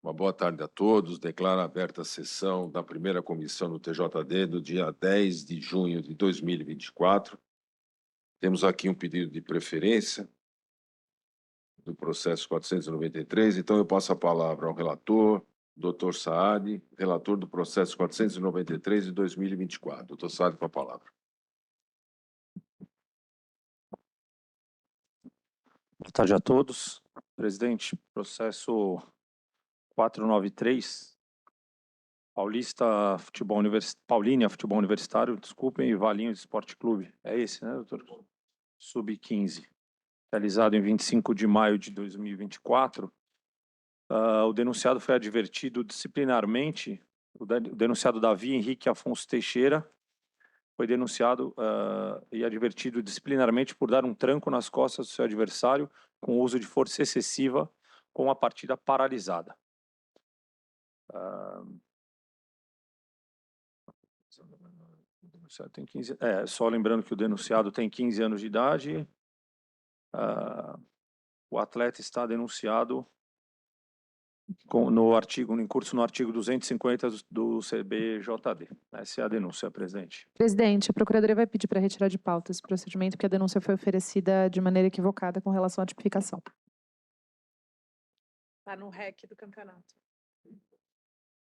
Uma boa tarde a todos. Declaro aberta a sessão da primeira comissão do TJD do dia 10 de junho de 2024. Temos aqui um pedido de preferência do processo 493, então eu passo a palavra ao relator, doutor Saad, relator do processo 493 de 2024. Doutor Saad, com a palavra. Boa tarde a todos. Presidente, processo 493, Paulínia Futebol Universitário, desculpem, e Valinhos Esporte Clube. É esse, né, doutor? Sub-15. Realizado em 25 de maio de 2024. O denunciado foi advertido disciplinarmente, o denunciado Davi Henrique Afonso Teixeira foi denunciado e advertido disciplinarmente por dar um tranco nas costas do seu adversário com o uso de força excessiva com a partida paralisada. Tem 15, só lembrando que o denunciado tem 15 anos de idade. O atleta está denunciado em curso no artigo 250 do CBJD. Essa é a denúncia, presidente. Presidente, a Procuradoria vai pedir para retirar de pauta esse procedimento, porque a denúncia foi oferecida de maneira equivocada com relação à tipificação. Está no REC do campeonato.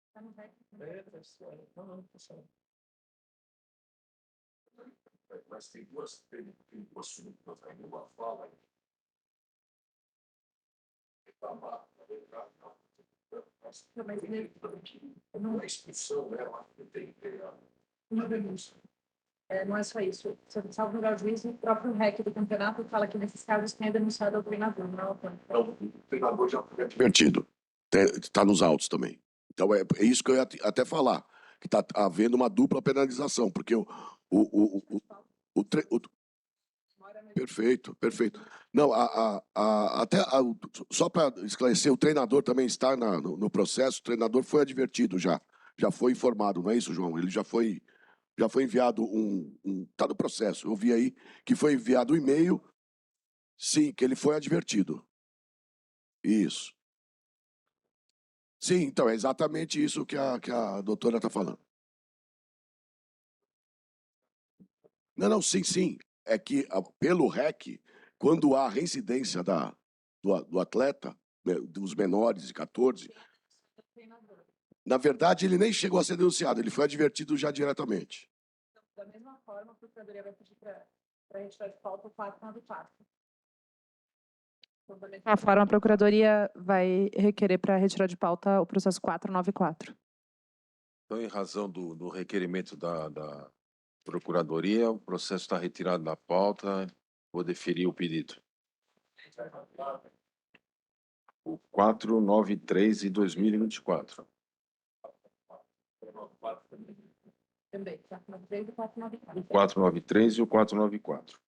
Está no REC. Mas tem duas uma fala. Não é expulsão, tem uma denúncia. Não é só isso. Salvo o juízo, o próprio REC do campeonato fala que nesses casos quem é denunciado é o treinador, não é o atleta. Então, o treinador já foi advertido. Está nos autos também. Então, é isso que eu ia até falar, que está havendo uma dupla penalização, porque Perfeito. Não, só para esclarecer, o treinador também está no processo, o treinador foi advertido já foi informado, não é isso, João? Ele já foi enviado está no processo, eu vi aí que foi enviado um e-mail, sim, que ele foi advertido. Isso. Sim, então, é exatamente isso que a doutora está falando. Não, sim. É que, pelo REC, quando há reincidência do atleta, né, dos menores de 14, na verdade, ele nem chegou a ser denunciado, ele foi advertido já diretamente. Da mesma forma, a Procuradoria vai pedir para retirar de pauta o 494. Da mesma forma, a Procuradoria vai requerer para retirar de pauta o processo 494. Então, em razão do requerimento da Procuradoria, o processo está retirado da pauta. Vou deferir o pedido. O 493 de 2024. Também, 493 e 494. O 493 e o 494.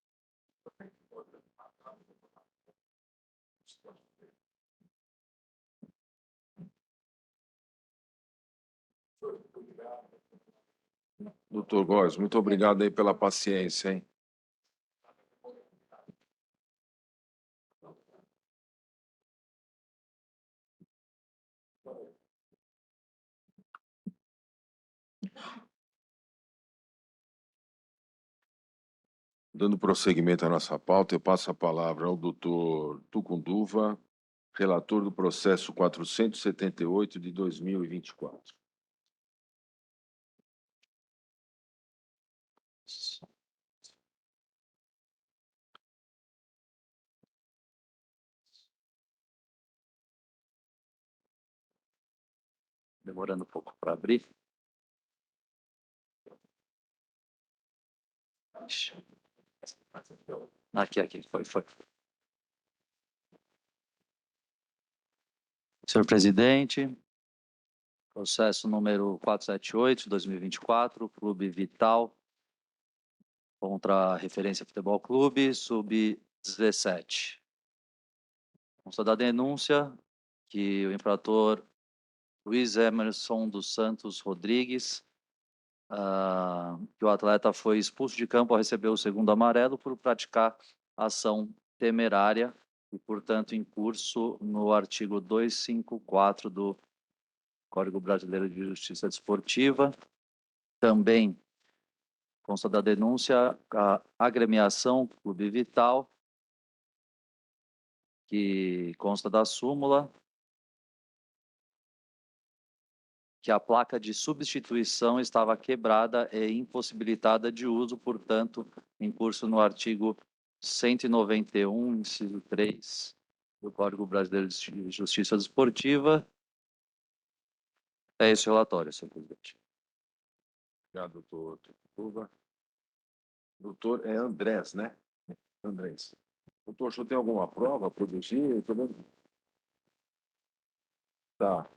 Doutor Góes, muito obrigado aí pela paciência, hein? Dando prosseguimento à nossa pauta, eu passo a palavra ao doutor Tucunduva, relator do processo 478 de 2024. Demorando um pouco para abrir. Aqui, foi. Senhor presidente, processo número 478 de 2024, Clube Vital contra a Referência Futebol Clube, sub-17. Consta da denúncia que o infrator Luiz Emerson dos Santos Rodrigues, que o atleta foi expulso de campo ao receber o segundo amarelo por praticar ação temerária e, portanto, em curso no artigo 254 do Código Brasileiro de Justiça Desportiva. Também consta da denúncia a agremiação Clube Vital, que consta da súmula, que a placa de substituição estava quebrada e impossibilitada de uso, portanto, em curso no artigo 191, inciso 3 do Código Brasileiro de Justiça Desportiva. É esse o relatório, senhor presidente. Obrigado, doutor Tuba. Doutor, é Andrés, né? Andrés. Doutor, o senhor tem alguma prova a produzir? Eu tô vendo. Tá.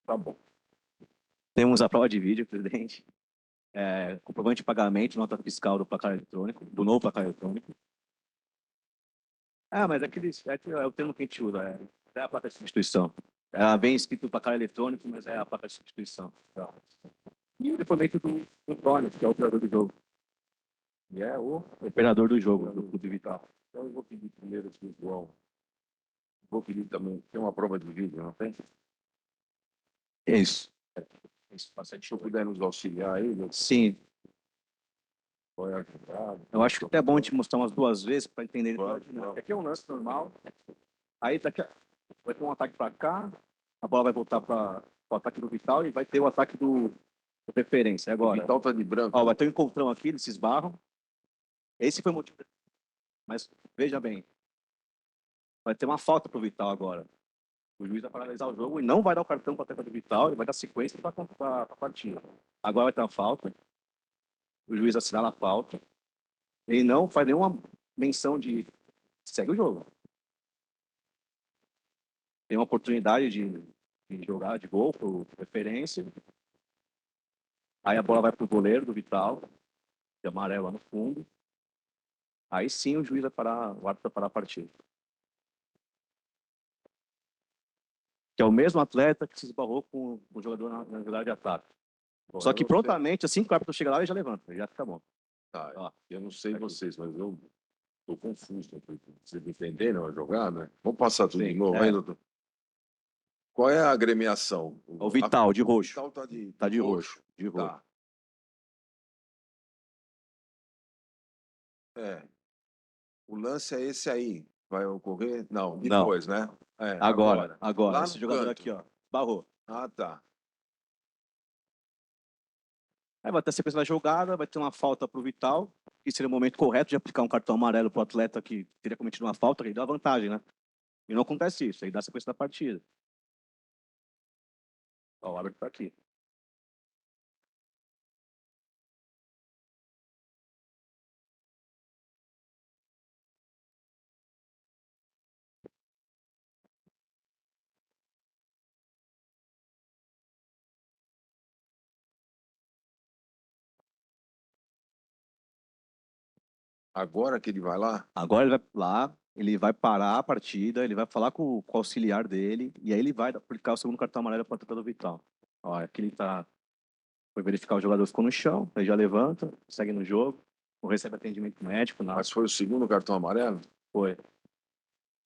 Tá bom. Temos a prova de vídeo, presidente. Comprovante de pagamento, nota fiscal do placar eletrônico, do novo placar eletrônico. Mas é o termo que a gente usa, é a placa de substituição. Ela vem escrito placar eletrônico, mas é a placa de substituição. Tá. E o depoimento do Antônio, que é o operador do jogo. E é o Operador do jogo, do Clube Vital. Então eu vou pedir primeiro que o João. Vou pedir também. Tem uma prova de vídeo, não tem? É isso. Se o senhor puder nos auxiliar aí, Sim, foi ajudado. eu acho que até é bom a gente mostrar umas 2 vezes para entender. Vamos. Aqui é um lance normal. Aí vai ter um ataque para cá, a bola vai voltar para o ataque do Vital e vai ter o ataque do Preferência. O Agora, Vital tá de branco. vai ter um encontrão aqui, eles se esbarram. Esse foi o motivo. Mas veja bem, vai ter uma falta para o Vital agora. O juiz vai paralisar o jogo e não vai dar o cartão para a teta do Vital, ele vai dar sequência para a partida. Agora vai ter uma falta, o juiz assinala a falta e não faz nenhuma menção de segue o jogo. Tem uma oportunidade de jogar de gol por preferência. Aí a bola vai para o goleiro do Vital, de amarelo lá no fundo. Aí sim o juiz vai parar, o árbitro vai parar a partida. Que é o mesmo atleta que se esbarrou com o jogador na jogada de ataque. Bom, Só eu que não sei. prontamente, assim que o árbitro chega lá, ele já levanta, ele já fica bom. Tá, Ó. eu não sei vocês, mas eu estou confuso. Vocês entenderam a jogada? Vamos passar tudo de Sim, novo, hein, doutor? Qual é a agremiação? O Vital, de O roxo. Vital Tá de roxo. De roxo. Tá. É. O lance é esse aí. Vai ocorrer? Não, depois, né? É, Agora. Lá Esse no jogador canto. aqui, ó. Barrou. Ah, tá. Aí vai ter a sequência da jogada, vai ter uma falta pro Vital, que seria o momento correto de aplicar um cartão amarelo pro atleta que teria cometido uma falta, que ele dá vantagem, né? E não acontece isso, aí dá a sequência da partida. Ó, o árbitro tá aqui. Agora que ele vai lá? Agora ele vai lá, ele vai parar a partida, ele vai falar com o auxiliar dele, e aí ele vai aplicar o segundo cartão amarelo para o atleta do Vital. Ó, aqui ele tá. Foi verificar o jogador ficou no chão, aí já levanta, segue no jogo, não recebe atendimento médico, nada. Mas foi o segundo cartão amarelo? Foi.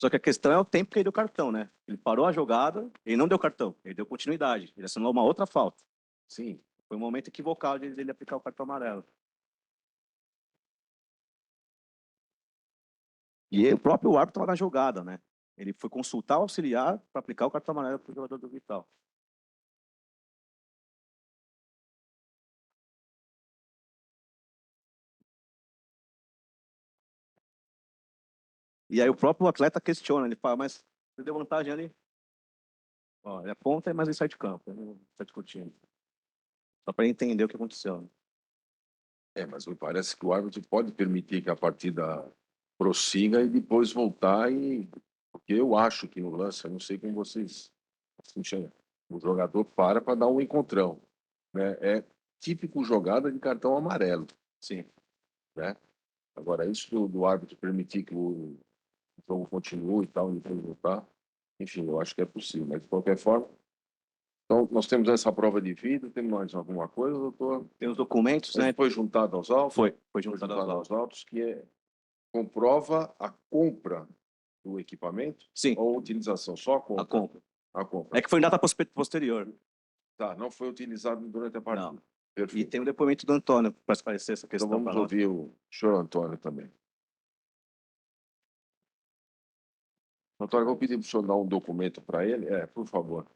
Só que a questão é o tempo que ele deu cartão, né? Ele parou a jogada, ele não deu cartão, ele deu continuidade, ele assinou uma outra falta. Sim. Foi um momento equivocado de ele aplicar o cartão amarelo. E o próprio árbitro estava na jogada, né? Ele foi consultar o auxiliar para aplicar o cartão amarelo para o jogador do Vital. E aí o próprio atleta questiona, ele fala, mas você deu vantagem ali? Ó, ele aponta, mas ele sai de campo, ele não está discutindo. Só para entender o que aconteceu. Né? É, mas me parece que o árbitro pode permitir que a partida prossiga e depois voltar e... Porque eu acho que no lance, eu não sei como vocês enxergam, o jogador para dar um encontrão. Né? É típico jogada de cartão amarelo. Sim. Né? Agora, isso do árbitro permitir que o jogo continue e tal, e depois voltar, enfim, eu acho que é possível. Mas, de qualquer forma, Então, nós temos essa prova de vida, tem mais alguma coisa, doutor? Tem os documentos, né? Foi juntado aos autos? Foi Foi juntado juntado aos autos. aos autos, comprova a compra do equipamento Sim, ou a utilização? Só a a compra? compra. A compra. É que foi em data posterior. Tá, não foi utilizado durante a partida. Não. E Perfeito. tem o depoimento do Antônio para esclarecer essa Então questão. vamos pra nós. ouvir o senhor Antônio também. Antônio, eu vou pedir para o senhor dar um documento para ele. Por favor.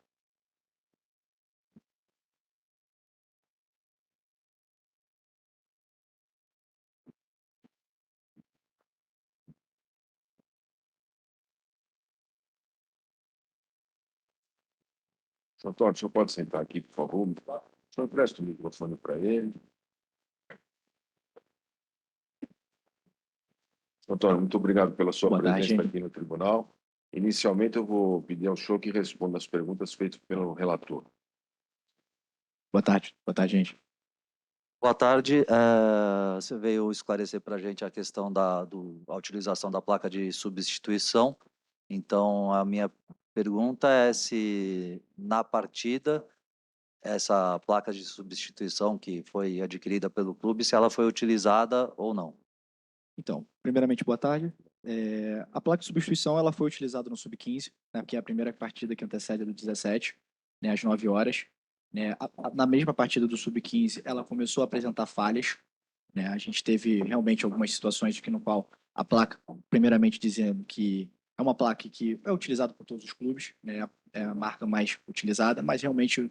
Senhor Antônio, o senhor pode sentar aqui, por favor? O senhor presta o microfone para ele. Senhor Antônio, muito obrigado pela sua Boa presença tarde. aqui no tribunal. Inicialmente, eu vou pedir ao senhor que responda as perguntas feitas pelo relator. Boa tarde, gente. Boa tarde. Você veio esclarecer para a gente a questão da utilização da placa de substituição. Então, a minha pergunta é se na partida essa placa de substituição que foi adquirida pelo clube, se ela foi utilizada ou não. Então, primeiramente, boa tarde. A placa de substituição ela foi utilizada no Sub-15, né, que é a primeira partida que antecede a do 17, né, às 9 horas. Né, na mesma partida do Sub-15, ela começou a apresentar falhas. Né, a gente teve realmente algumas situações no qual a placa, primeiramente dizendo que é uma placa que é utilizada por todos os clubes, né, é a marca mais utilizada, mas realmente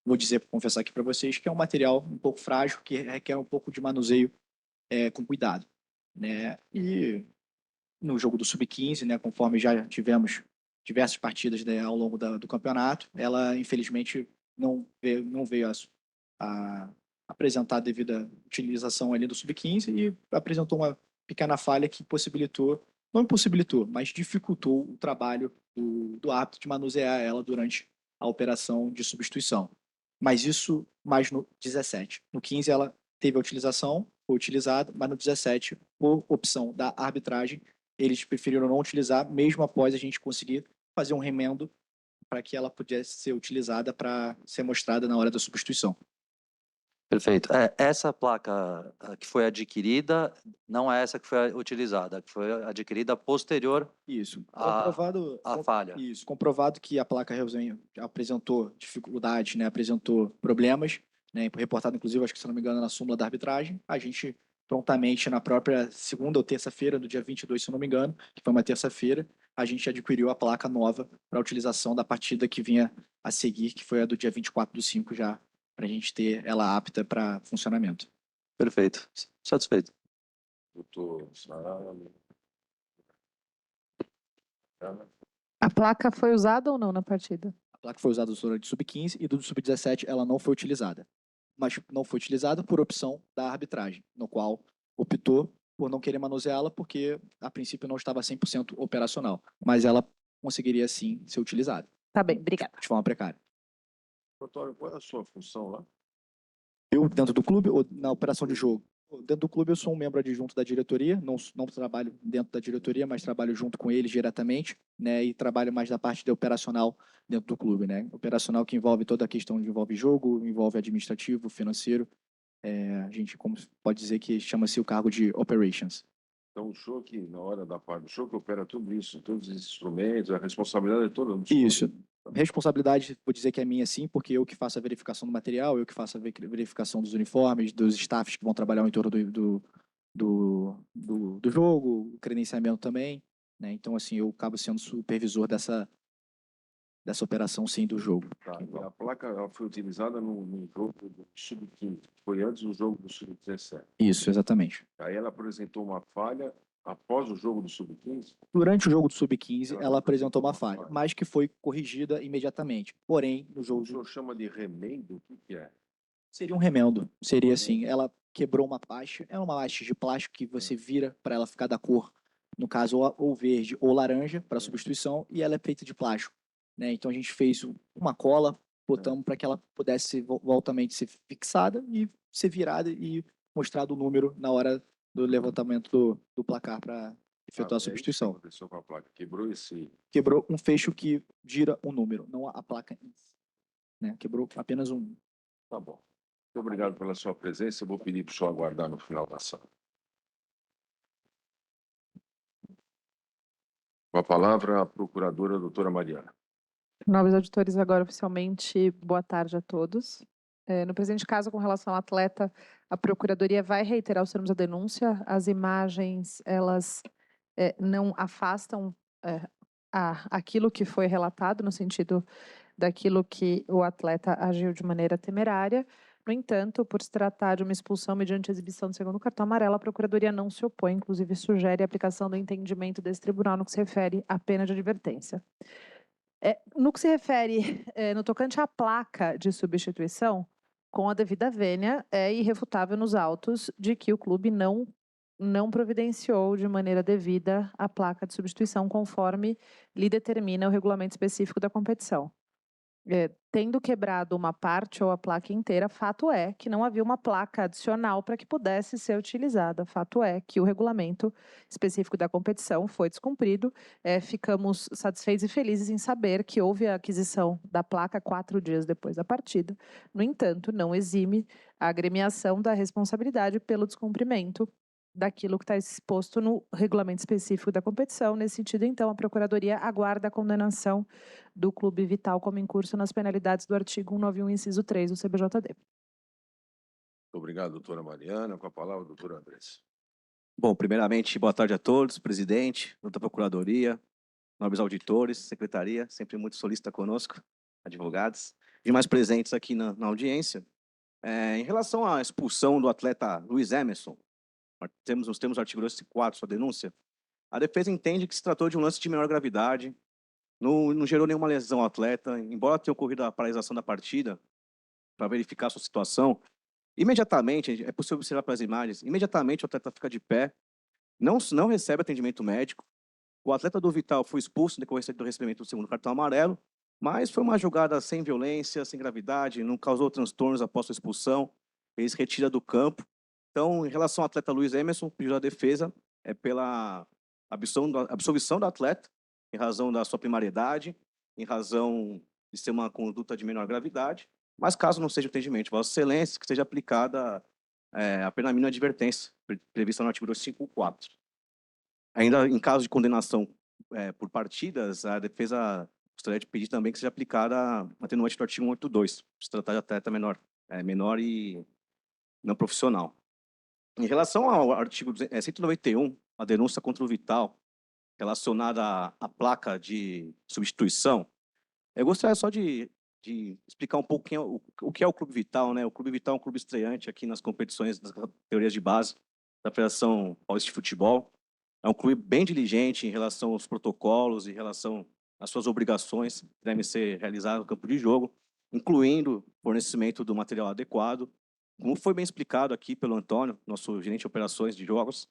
vou confessar aqui para vocês que é um material um pouco frágil, que requer um pouco de manuseio com cuidado. Né? E no jogo do Sub-15, né, conforme já tivemos diversas partidas, né, ao longo do campeonato, ela infelizmente não veio a apresentar a devida utilização ali do Sub-15 e apresentou uma pequena falha que não impossibilitou, mas dificultou o trabalho do árbitro de manusear ela durante a operação de substituição. Mas isso mais no 17. No 15 ela teve a utilização, foi utilizada, mas no 17, por opção da arbitragem, eles preferiram não utilizar, mesmo após a gente conseguir fazer um remendo para que ela pudesse ser utilizada para ser mostrada na hora da substituição. Perfeito. Essa placa que foi adquirida não é essa que foi utilizada, que foi adquirida posterior Isso. à falha. Isso. Comprovado que a placa apresentou dificuldades, né, apresentou problemas, né, reportado inclusive, acho que se não me engano, na súmula da arbitragem, a gente prontamente na própria segunda ou terça-feira, do dia 22, se eu não me engano, que foi uma terça-feira, a gente adquiriu a placa nova para a utilização da partida que vinha a seguir, que foi a do dia 24/5 já, para a gente ter ela apta para funcionamento. Perfeito. Satisfeito. Doutor Saraiva. A placa foi usada ou não na partida? A placa foi usada do Sub-15 e do Sub-17 ela não foi utilizada. Mas não foi utilizada por opção da arbitragem, no qual optou por não querer manuseá-la porque, a princípio, não estava 100% operacional. Mas ela conseguiria, sim, ser utilizada. Tá bem, obrigada. De forma precária. Doutor, qual é a sua função lá? Eu, dentro do clube, ou na operação de jogo? Dentro do clube, eu sou um membro adjunto da diretoria, não trabalho dentro da diretoria, mas trabalho junto com eles diretamente, né, e trabalho mais da parte de operacional dentro do clube, né, operacional que envolve toda a questão, envolve jogo, envolve administrativo, financeiro, a gente como pode dizer que chama-se o cargo de operations. Então, o senhor que, na hora da parte do senhor que opera tudo isso, todos esses instrumentos, a responsabilidade é toda do senhor. Isso. Responsabilidade, vou dizer que é minha sim, porque eu que faço a verificação do material, eu que faço a verificação dos uniformes, dos staffs que vão trabalhar em torno do jogo, o credenciamento também, né? Então, assim, eu acabo sendo supervisor dessa operação, sim, do jogo. Tá, e a placa ela foi utilizada no jogo do Sub-15, que foi antes do jogo do Sub-17. Isso, exatamente. Aí ela apresentou uma falha após o jogo do Sub-15? Durante o jogo do Sub-15, Ela ela apresentou uma falha. falha, mas que foi corrigida imediatamente. Porém, no O jogo senhor chama de remendo? O que é? seria um remendo. Seria assim, ela quebrou uma haste, é uma haste de plástico que você vira para ela ficar da cor, no caso, ou verde ou laranja, para substituição, e ela é feita de plástico. Né? Então a gente fez uma cola, botamos para que ela pudesse voltamente ser fixada e ser virada e mostrado o número na hora do levantamento do placar para efetuar a substituição. É isso que aconteceu com a placa. Quebrou esse... Quebrou um fecho que gira um número, não a placa em si. né? Quebrou apenas um. Tá bom. Muito obrigado pela sua presença. Eu vou pedir para o senhor aguardar no final da sala. Com a palavra, a procuradora doutora Mariana. Nobres auditores, agora oficialmente, boa tarde a todos. No presente caso, com relação ao atleta, a Procuradoria vai reiterar os termos da denúncia. As imagens, elas não afastam aquilo que foi relatado, no sentido daquilo que o atleta agiu de maneira temerária. No entanto, por se tratar de uma expulsão mediante exibição do segundo cartão amarelo, a Procuradoria não se opõe, inclusive sugere a aplicação do entendimento desse tribunal no que se refere à pena de advertência. No que se refere, no tocante à placa de substituição, com a devida vênia, é irrefutável nos autos de que o clube não providenciou de maneira devida a placa de substituição, conforme lhe determina o regulamento específico da competição. Tendo quebrado uma parte ou a placa inteira, fato é que não havia uma placa adicional para que pudesse ser utilizada. Fato é que o regulamento específico da competição foi descumprido. Ficamos satisfeitos e felizes em saber que houve a aquisição da placa 4 dias depois da partida. No entanto, não exime a agremiação da responsabilidade pelo descumprimento daquilo que está exposto no regulamento específico da competição. Nesse sentido, então, a Procuradoria aguarda a condenação do Clube Vital como incurso nas penalidades do artigo 191, inciso 3 do CBJD. Muito obrigado, doutora Mariana. Com a palavra, doutor Andrés. Bom, primeiramente, boa tarde a todos, presidente, doutora Procuradoria, nobres auditores, secretaria, sempre muito solícita conosco, advogados, e mais presentes aqui na audiência. Em relação à expulsão do atleta Luiz Emerson, nós temos o artigo 204, sua denúncia, a defesa entende que se tratou de um lance de menor gravidade, não gerou nenhuma lesão ao atleta, embora tenha ocorrido a paralisação da partida, para verificar a sua situação, imediatamente, é possível observar pelas imagens, imediatamente o atleta fica de pé, não recebe atendimento médico, o atleta do Vital foi expulso em decorrência do recebimento do segundo cartão amarelo, mas foi uma jogada sem violência, sem gravidade, não causou transtornos após a expulsão, fez retira do campo. Então, em relação ao atleta Luiz Emerson, o pedido da defesa é pela absolvição do atleta, em razão da sua primariedade, em razão de ser uma conduta de menor gravidade, mas caso não seja o entendimento, Vossa Excelência, que seja aplicada a pena mínima de advertência, prevista no artigo 254. Ainda em caso de condenação por partidas, a defesa gostaria de pedir também que seja aplicada a atenuante do artigo 182, se tratar de atleta menor e não profissional. Em relação ao artigo 191, a denúncia contra o Vital, relacionada à placa de substituição, eu gostaria só de explicar um pouco o que é o Clube Vital, né? O Clube Vital é um clube estreante aqui nas competições das categorias de base da Federação Paulista de Futebol. É um clube bem diligente em relação aos protocolos, em relação às suas obrigações que devem ser realizadas no campo de jogo, incluindo fornecimento do material adequado. Como foi bem explicado aqui pelo Antônio, nosso gerente de operações de jogos,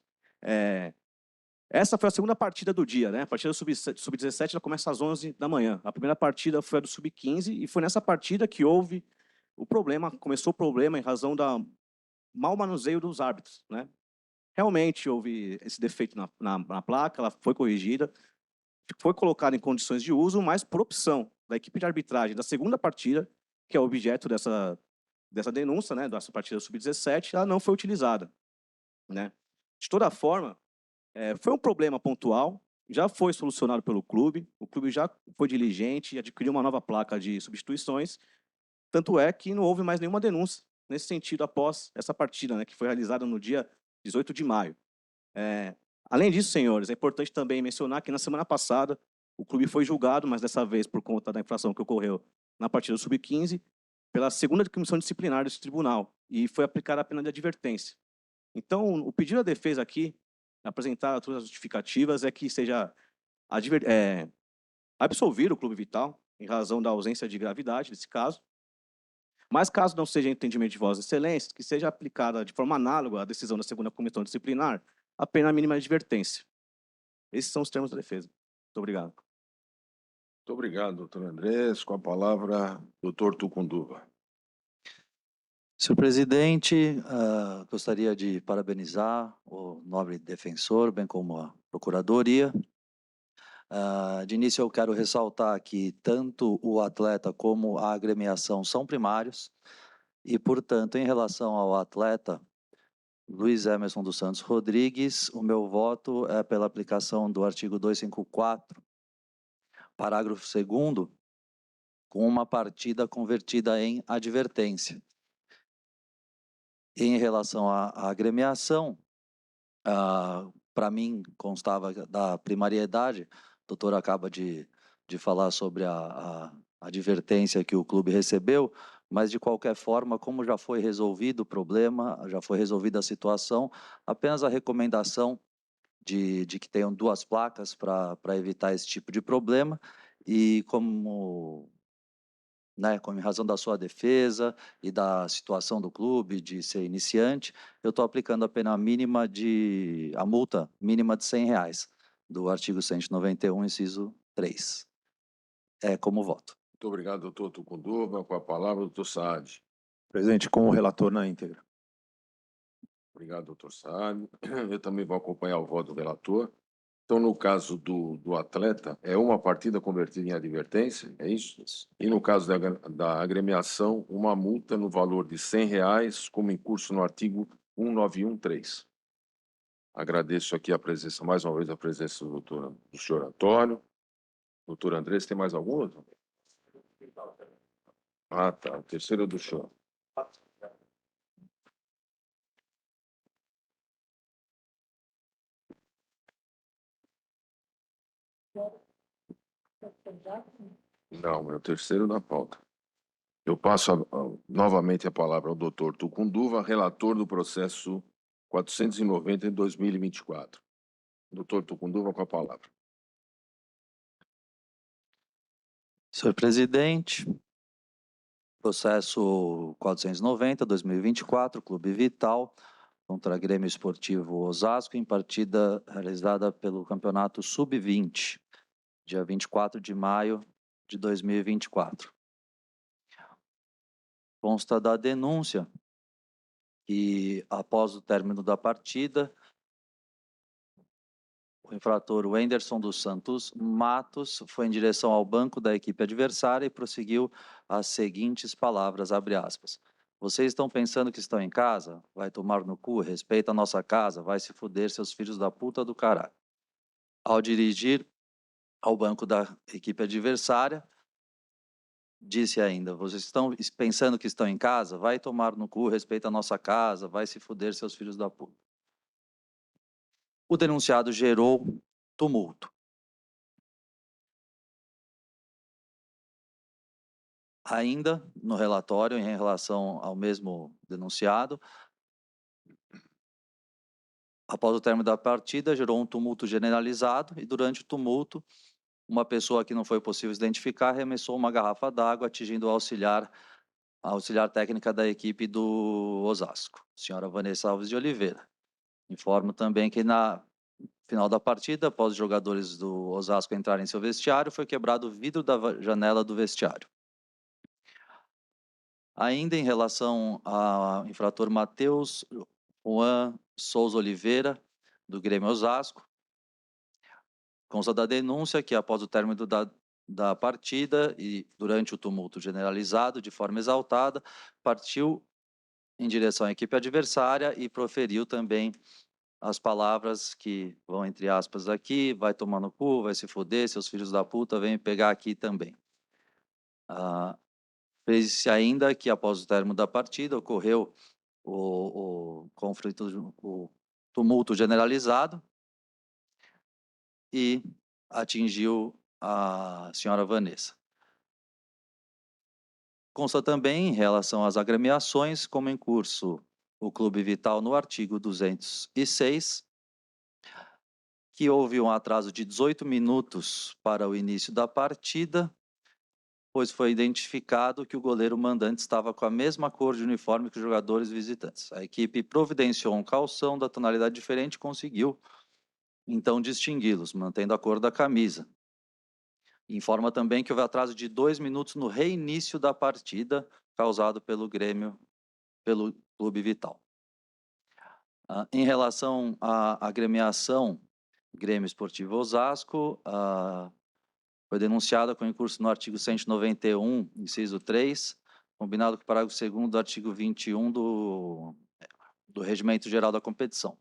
essa foi a segunda partida do dia, né? A partida do Sub-17 ela começa às 11 da manhã. A primeira partida foi a do Sub-15 e foi nessa partida que houve começou o problema em razão do mau manuseio dos árbitros, né? Realmente houve esse defeito na placa, ela foi corrigida, foi colocada em condições de uso, mas por opção da equipe de arbitragem da segunda partida, que é o objeto dessa denúncia, né, dessa partida Sub-17, ela não foi utilizada, né? De toda forma, foi um problema pontual, já foi solucionado pelo clube, o clube já foi diligente e adquiriu uma nova placa de substituições, tanto é que não houve mais nenhuma denúncia nesse sentido após essa partida, né, que foi realizada no dia 18 de maio. Além disso, senhores, é importante também mencionar que na semana passada o clube foi julgado, mas dessa vez por conta da infração que ocorreu na partida Sub-15, pela segunda comissão disciplinar desse tribunal, e foi aplicada a pena de advertência. Então, o pedido da defesa aqui, apresentar todas as justificativas, é que seja absolvido o Clube Vital, em razão da ausência de gravidade desse caso, mas caso não seja entendimento de Vossa Excelência, que seja aplicada de forma análoga à decisão da segunda comissão disciplinar, a pena mínima de advertência. Esses são os termos da defesa. Muito obrigado. Muito obrigado, doutor Andrés. Com a palavra, doutor Tucunduva. Senhor presidente, gostaria de parabenizar o nobre defensor, bem como a procuradoria, De início, eu quero ressaltar que tanto o atleta como a agremiação são primários e, portanto, em relação ao atleta, Luiz Emerson dos Santos Rodrigues, o meu voto é pela aplicação do artigo 254, parágrafo 2º, com uma partida convertida em advertência. Em relação à agremiação, para mim, constava da primariedade, o doutor acaba de falar sobre a advertência que o clube recebeu, mas, de qualquer forma, como já foi resolvido o problema, já foi resolvida a situação, apenas a recomendação de que tenham 2 placas para evitar esse tipo de problema, e como em razão da sua defesa e da situação do clube de ser iniciante, eu estou aplicando a multa mínima de R$ 100 do artigo 191, inciso 3. É como voto. Muito obrigado, doutor Tucunduva. Com a palavra, doutor Saad. Presidente, com o relator na íntegra. Obrigado, doutor Saad. Eu também vou acompanhar o voto do relator. Então, no caso do atleta, é uma partida convertida em advertência, é isso? E no caso da agremiação, uma multa no valor de R$ 100, como em curso no artigo 1913. Agradeço aqui a presença, mais uma vez, a presença do senhor Antônio. Doutor Andrés, tem mais algum outro? Ah, tá. O terceiro é do senhor. Não, é o terceiro da pauta. Eu passo novamente a palavra ao doutor Tucunduva, relator do processo 490 em 2024. Doutor Tucunduva, com a palavra. Senhor presidente, processo 490, 2024, Clube Vital, contra Grêmio Esportivo Osasco, em partida realizada pelo Campeonato Sub-20, dia 24 de maio de 2024. Consta da denúncia que, após o término da partida, o infrator Wenderson dos Santos Matos foi em direção ao banco da equipe adversária e prosseguiu as seguintes palavras, abre aspas: "Vocês estão pensando que estão em casa? Vai tomar no cu, respeita a nossa casa, vai se fuder, seus filhos da puta do caralho." Ao dirigir ao banco da equipe adversária, disse ainda: "Vocês estão pensando que estão em casa? Vai tomar no cu, respeita a nossa casa, vai se fuder, seus filhos da puta." O denunciado gerou tumulto. Ainda no relatório, em relação ao mesmo denunciado, após o término da partida, gerou um tumulto generalizado e, durante o tumulto, uma pessoa que não foi possível identificar arremessou uma garrafa d'água, atingindo a auxiliar técnica da equipe do Osasco, senhora Vanessa Alves de Oliveira. Informo também que, na final da partida, após os jogadores do Osasco entrarem em seu vestiário, foi quebrado o vidro da janela do vestiário. Ainda em relação ao infrator Matheus Juan Souza Oliveira, do Grêmio Osasco, consta da denúncia que, após o término da partida e durante o tumulto generalizado, de forma exaltada, partiu em direção à equipe adversária e proferiu também as palavras que vão entre aspas aqui: "Vai tomar no cu, vai se foder, seus filhos da puta, vem pegar aqui também." Fez-se ainda que, após o término da partida, ocorreu o conflito, o tumulto generalizado e atingiu a senhora Vanessa. Consta também, em relação às agremiações, como em curso o Clube Vital no artigo 206, que houve um atraso de 18 minutos para o início da partida, pois foi identificado que o goleiro mandante estava com a mesma cor de uniforme que os jogadores visitantes. A equipe providenciou um calção da tonalidade diferente e conseguiu, então, distingui-los, mantendo a cor da camisa. Informa também que houve atraso de 2 minutos no reinício da partida, causado pelo Grêmio, pelo Clube Vital. Em relação à agremiação, Grêmio Esportivo Osasco, foi denunciada com recurso no artigo 191, inciso 3, combinado com o parágrafo 2º do artigo 21 do Regimento Geral da Competição.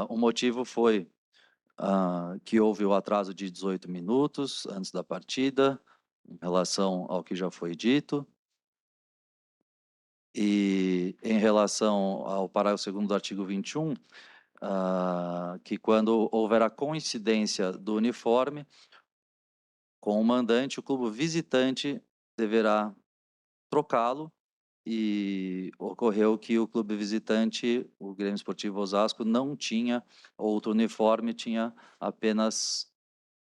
O motivo foi que houve o atraso de 18 minutos antes da partida, em relação ao que já foi dito, e em relação ao parágrafo 2º do artigo 21, que quando houver a coincidência do uniforme com o mandante, o clube visitante deverá trocá-lo, e ocorreu que o clube visitante, o Grêmio Esportivo Osasco, não tinha outro uniforme, tinha apenas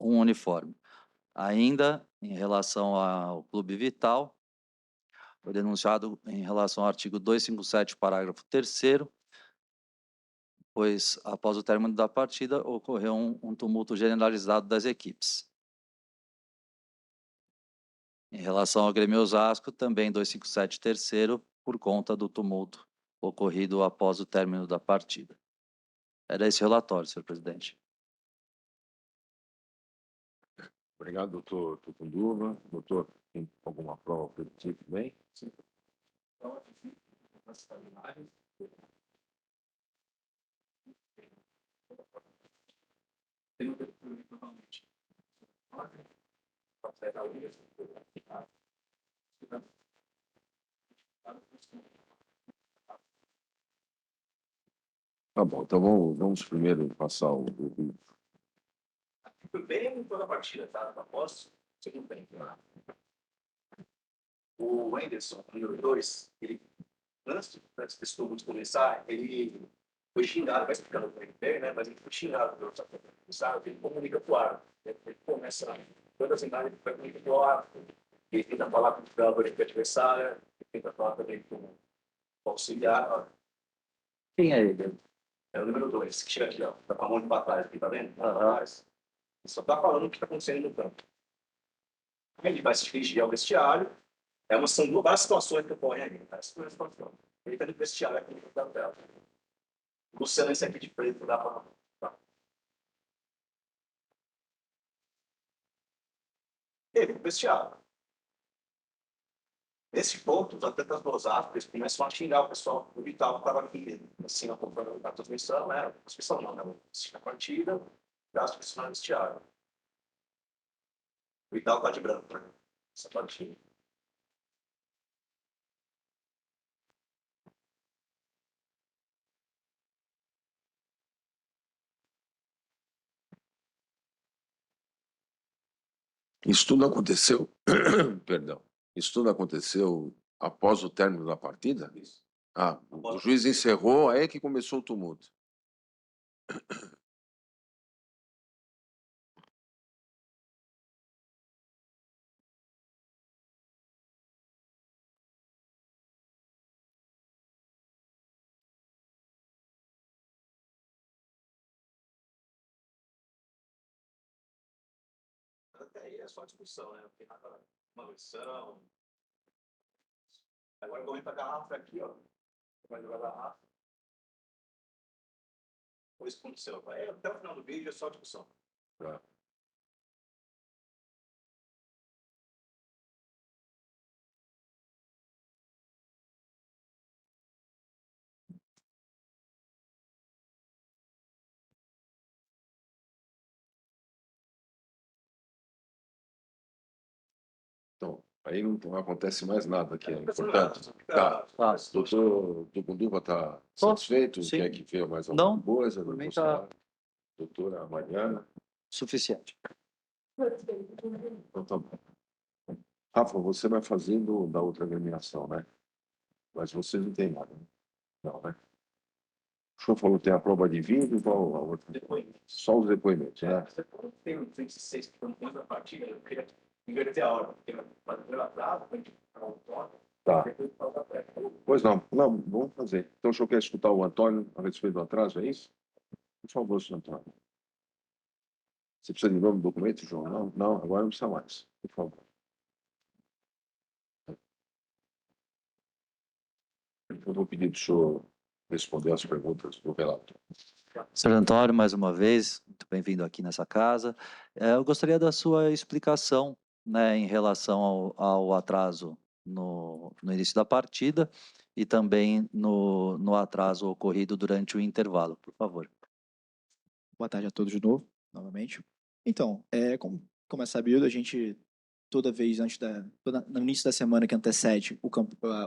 um uniforme. Ainda em relação ao Clube Vital, foi denunciado em relação ao artigo 257, parágrafo 3º, pois após o término da partida ocorreu um tumulto generalizado das equipes. Em relação ao Grêmio Osasco, também 257, terceiro, por conta do tumulto ocorrido após o término da partida. Era esse relatório, senhor presidente. Obrigado, doutor Tucunduva. Doutor, tem alguma prova para ele também? Sim. Tá bom, então vamos primeiro passar o Foi bem toda a partida, tá? Após o segundo tempo. O Wenderson, número 2, ele, antes desse tumulto começar, ele foi xingado, vai explicando para ele, né? Mas ele foi xingado pelo sabe? Ele comunica com o árbitro. Ele começa, toda a cidade ele comunica com o árbitro, ele tenta falar com o jogador de adversário, ele tenta falar também com o auxiliar. Quem é ele? É o número 2, que chega aqui, ó, tá com a mão de batalha aqui, tá vendo? Atrás. Ele só tá falando o que está acontecendo no campo. Ele vai se dirigir ao vestiário. São várias situações que ocorrem ali. Tá? Ele está no vestiário aqui no da tela. O Luciano, esse aqui de preto, dá para. Tá. Ele no vestiário. Nesse ponto, os atletas do Osasco, eles começam a xingar o pessoal do Vital que estava aqui, assim, acompanhando a transmissão, né? A transmissão não, né? A partida, as pessoas no vestiário. O Vital está de branco, né? Essa partida. Isso tudo aconteceu, perdão, isso tudo aconteceu após o término da partida? Isso. O juiz encerrou, aí é que começou o tumulto. Até aí é só discussão, né? Tem uma versão. Agora eu vou entrar a garrafa aqui, ó. Vai jogar a garrafa. Ou isso aconteceu. Até o final do vídeo é só discussão. Tá. Então, aí não acontece mais nada que é importante. Tá. Doutor Tucunduva está satisfeito? Sim. Quer que veja mais alguma Não, coisa? por mim tá Doutora Mariana? suficiente. Então tá bom. Rafa, você vai fazendo da outra agremiação, né? Mas você não tem nada, né? Não, né? O senhor falou que tem a prova de vídeo, qual a outra? Depoimentos. Só os depoimentos, né? Tem o 26 que foi no da partida, eu queria inverter a hora, porque pelo atraso, tem que ficar um toque. Tá. Pois não, vamos fazer. Então o senhor quer escutar o Antônio a respeito do atraso, é isso? Por favor, senhor Antônio. Você precisa de novo documento, João? Não, não, agora não precisa mais. Por favor. Eu vou pedir para o senhor responder as perguntas do relator. Sr. Antônio, mais uma vez, muito bem-vindo aqui nessa casa. Eu gostaria da sua explicação, né, em relação ao atraso no início da partida e também no atraso ocorrido durante o intervalo, por favor. Boa tarde a todos de novo, novamente. Então, como é sabido, a gente, toda vez no início da semana que antecede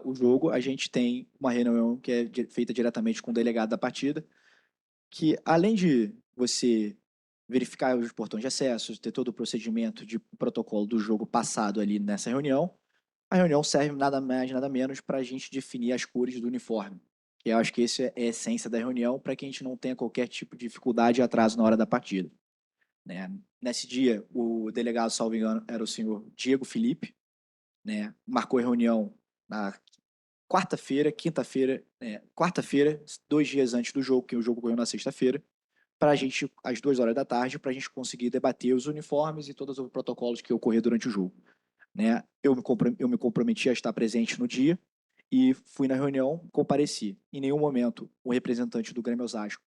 o jogo, a gente tem uma reunião que é feita diretamente com o delegado da partida, que além de você verificar os portões de acesso, ter todo o procedimento de protocolo do jogo passado ali nessa reunião, a reunião serve nada mais, nada menos para a gente definir as cores do uniforme. Eu acho que essa é a essência da reunião, para que a gente não tenha qualquer tipo de dificuldade e atraso na hora da partida, né? Nesse dia, o delegado, salvo engano, era o senhor Diego Felipe, né? Marcou a reunião na quarta-feira, 2 dias antes do jogo, que o jogo ocorreu na sexta-feira, para a gente, às 2 horas da tarde, para a gente conseguir debater os uniformes e todos os protocolos que ocorreram durante o jogo, né? Eu me comprometi a estar presente no dia e fui na reunião, compareci. Em nenhum momento o representante do Grêmio Osasco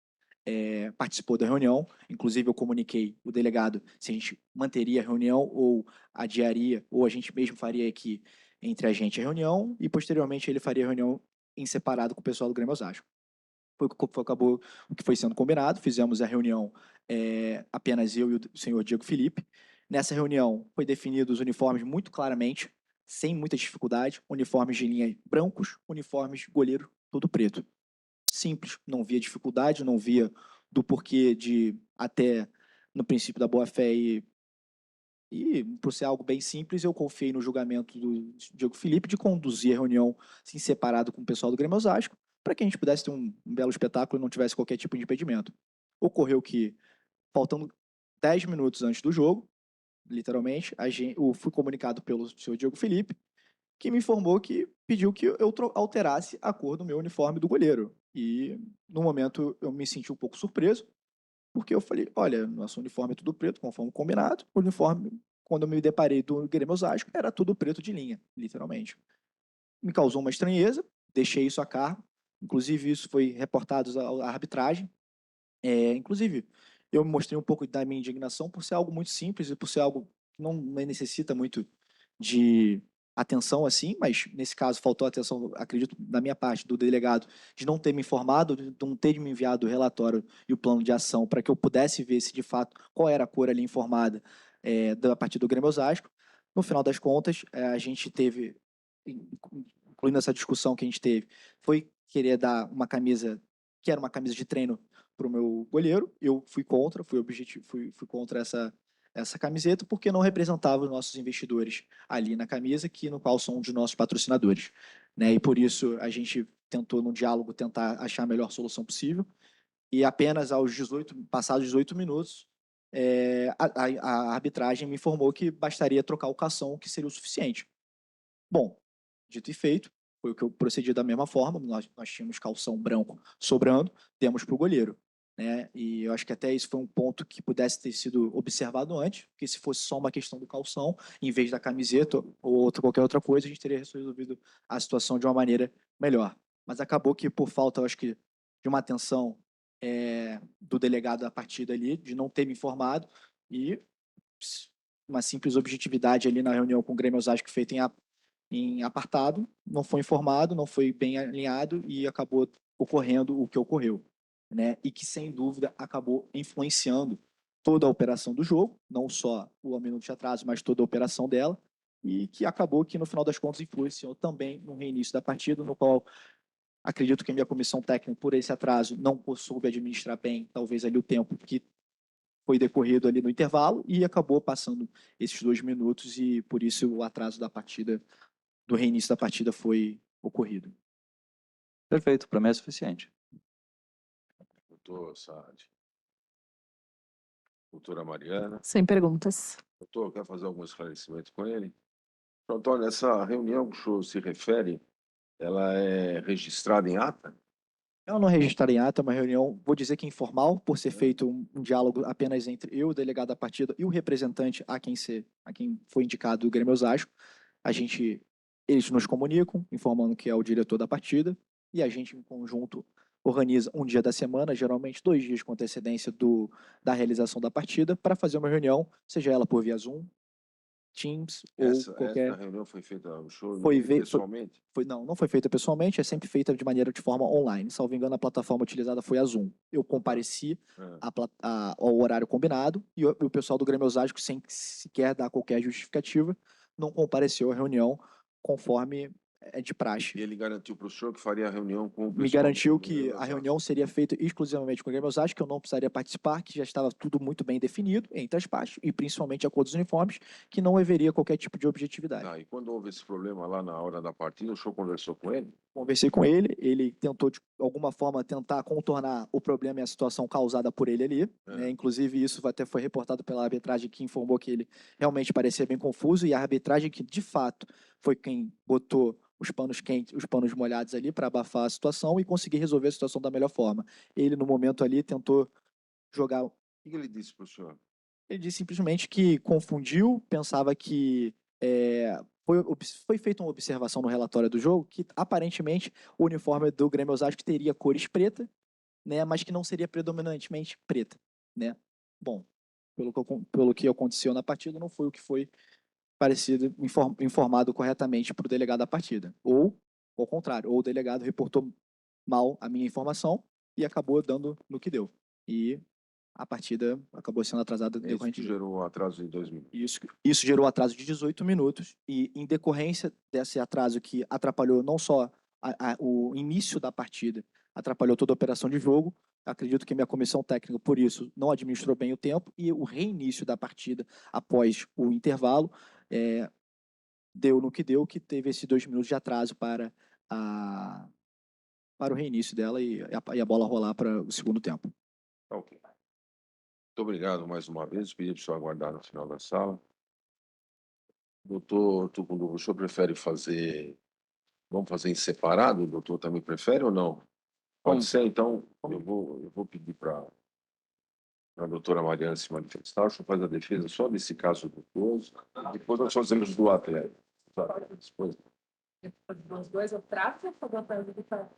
participou da reunião, inclusive eu comuniquei o delegado se a gente manteria a reunião ou adiaria, ou a gente mesmo faria aqui entre a gente a reunião e posteriormente ele faria a reunião em separado com o pessoal do Grêmio Osasco. Acabou o que foi sendo combinado, fizemos a reunião apenas eu e o senhor Diego Felipe. Nessa reunião foi definidos os uniformes muito claramente, sem muita dificuldade, uniformes de linha brancos, uniformes goleiro todo preto. Simples, não via dificuldade, não via do porquê de até no princípio da boa-fé e por ser algo bem simples, eu confiei no julgamento do Diego Felipe de conduzir a reunião assim, separado com o pessoal do Grêmio Osasco, para que a gente pudesse ter um belo espetáculo e não tivesse qualquer tipo de impedimento. Ocorreu que, faltando 10 minutos antes do jogo, literalmente, eu fui comunicado pelo senhor Diego Felipe, que me informou que pediu que eu alterasse a cor do meu uniforme do goleiro. E, no momento, eu me senti um pouco surpreso, porque eu falei, olha, nosso uniforme é tudo preto, conforme combinado. O uniforme, quando eu me deparei do Grêmio Osasco, era tudo preto de linha, literalmente. Me causou uma estranheza, deixei isso a cargo. Inclusive, isso foi reportado à arbitragem. Inclusive, eu mostrei um pouco da minha indignação por ser algo muito simples e por ser algo que não necessita muito de atenção assim, mas nesse caso faltou atenção, acredito, da minha parte, do delegado, de não ter me informado, de não ter me enviado o relatório e o plano de ação para que eu pudesse ver se de fato qual era a cor ali informada da partir do Grêmio Osasco. No final das contas, a gente teve, incluindo essa discussão que a gente teve, foi querer dar uma camisa que era uma camisa de treino para o meu goleiro. Eu fui contra, fui contra essa camiseta porque não representava os nossos investidores ali na camisa, no qual são um dos nossos patrocinadores, né? E por isso a gente tentou, no diálogo, tentar achar a melhor solução possível. E apenas passados 18 minutos, a arbitragem me informou que bastaria trocar o calção, que seria o suficiente. Bom, dito e feito, foi o que eu procedi da mesma forma. Nós tínhamos calção branco sobrando, demos para o goleiro, né? E eu acho que até isso foi um ponto que pudesse ter sido observado antes, porque se fosse só uma questão do calção, em vez da camiseta ou qualquer outra coisa, a gente teria resolvido a situação de uma maneira melhor. Mas acabou que, por falta, eu acho que, de uma atenção do delegado da partida ali, de não ter me informado, e uma simples objetividade ali na reunião com o Grêmio Osasco feita em apartado, não foi informado, não foi bem alinhado e acabou ocorrendo o que ocorreu, né? E que, sem dúvida, acabou influenciando toda a operação do jogo, não só o minuto de atraso, mas toda a operação dela, e que acabou que, no final das contas, influenciou também no reinício da partida, no qual acredito que a minha comissão técnica, por esse atraso, não soube administrar bem, talvez, ali o tempo que foi decorrido ali no intervalo e acabou passando esses 2 minutos e, por isso, o atraso da partida do reinício da partida foi ocorrido. Perfeito, para mim é suficiente. Doutor Saad. Doutora Mariana. Sem perguntas. Doutor, quer fazer algum esclarecimento com ele? Antônio, essa reunião que o senhor se refere, ela é registrada em ata? Eu não registrarei em ata, é uma reunião, vou dizer que informal, por ser feito um diálogo apenas entre eu, o delegado da partida, e o representante a quem foi indicado do Grêmio Osasco. Eles nos comunicam, informando que é o diretor da partida, e a gente, em conjunto, organiza um dia da semana, geralmente 2 dias com antecedência da realização da partida, para fazer uma reunião, seja ela por via Zoom, Teams ou Essa qualquer... reunião foi feita o show Foi ve- foi- pessoalmente? não foi feita pessoalmente, é sempre feita de forma online. Salvo engano, a plataforma utilizada foi a Zoom. Eu compareci É. ao horário combinado e o pessoal do Grêmio Osasco, sem sequer dar qualquer justificativa, não compareceu à reunião conforme é de praxe. E ele garantiu para o senhor que faria a reunião com o pessoal Me garantiu do que Grêmio a Osasco. reunião seria feita exclusivamente com o Grêmio Osasco, que eu não precisaria participar, que já estava tudo muito bem definido entre as partes, e principalmente acordos uniformes, que não haveria qualquer tipo de objetividade. Tá, e quando houve esse problema lá na hora da partida, o senhor conversou com ele? Conversei com ele, ele tentou, de alguma forma, tentar contornar o problema e a situação causada por ele ali, né? Inclusive, isso até foi reportado pela arbitragem, que informou que ele realmente parecia bem confuso, e a arbitragem que, de fato, foi quem botou os panos quentes, os panos molhados ali para abafar a situação e conseguir resolver a situação da melhor forma. Ele, no momento ali, tentou jogar... O que ele disse para o senhor? Ele disse simplesmente que confundiu, pensava que foi feita uma observação no relatório do jogo que, aparentemente, o uniforme do Grêmio Osasco teria cores preta, né, mas que não seria predominantemente preta, né? Bom, pelo que aconteceu na partida, não foi o que foi parecido, informado corretamente para o delegado da partida. Ou, ao contrário, ou o delegado reportou mal a minha informação e acabou dando no que deu. E a partida acabou sendo atrasada Isso decorrente que disso. gerou o atraso de 2 minutos. Isso gerou atraso de 18 minutos e, em decorrência desse atraso que atrapalhou não só o início da partida, atrapalhou toda a operação de jogo, acredito que minha comissão técnica, por isso, não administrou bem o tempo e o reinício da partida após o intervalo deu no que deu, que teve esses 2 minutos de atraso para o reinício dela e a bola rolar para o segundo tempo. Tá, ok. Muito obrigado mais uma vez. Pedi para o senhor aguardar no final da sala. Doutor Tucunduva, o senhor prefere fazer... Vamos fazer em separado? O doutor também prefere ou não? Pode Como? ser, então, eu vou pedir para a doutora Mariana se manifestar. O senhor faz a defesa só desse caso do Close. Depois nós fazemos do atleta. Tá? Depois... Os dois eu trato ou vou fazer do cara?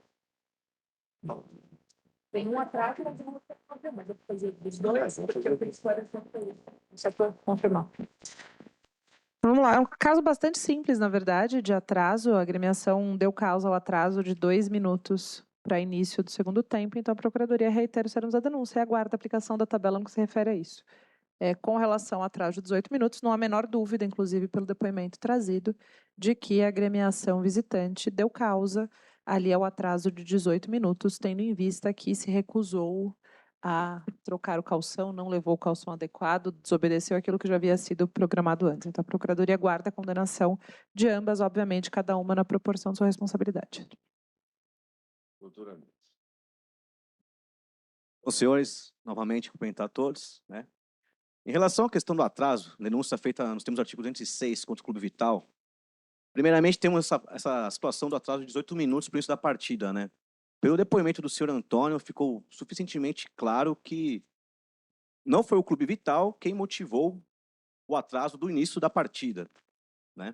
Tem um atraso, mas eu não vou confirmar. Mas eu vou fazer dos dois, porque eu tenho esclarecimento para isso. Só para confirmar. Vamos lá, é um caso bastante simples, na verdade, de atraso. A agremiação deu causa ao atraso de 2 minutos para início do segundo tempo, então a Procuradoria reitera os termos da denúncia e aguarda a aplicação da tabela no que se refere a isso. Com relação ao atraso de 18 minutos, não há a menor dúvida, inclusive pelo depoimento trazido, de que a agremiação visitante deu causa ali ao atraso de 18 minutos, tendo em vista que se recusou a trocar o calção, não levou o calção adequado, desobedeceu aquilo que já havia sido programado antes. Então, a Procuradoria aguarda a condenação de ambas, obviamente, cada uma na proporção de sua responsabilidade. Doutora Mendes. Os senhores, novamente, cumprimentar a todos, né? Em relação à questão do atraso, denúncia feita nos termos do artigo 206 contra o Clube Vital, primeiramente temos essa situação do atraso de 18 minutos para o início da partida, né? Pelo depoimento do senhor Antônio, ficou suficientemente claro que não foi o Clube Vital quem motivou o atraso do início da partida, né?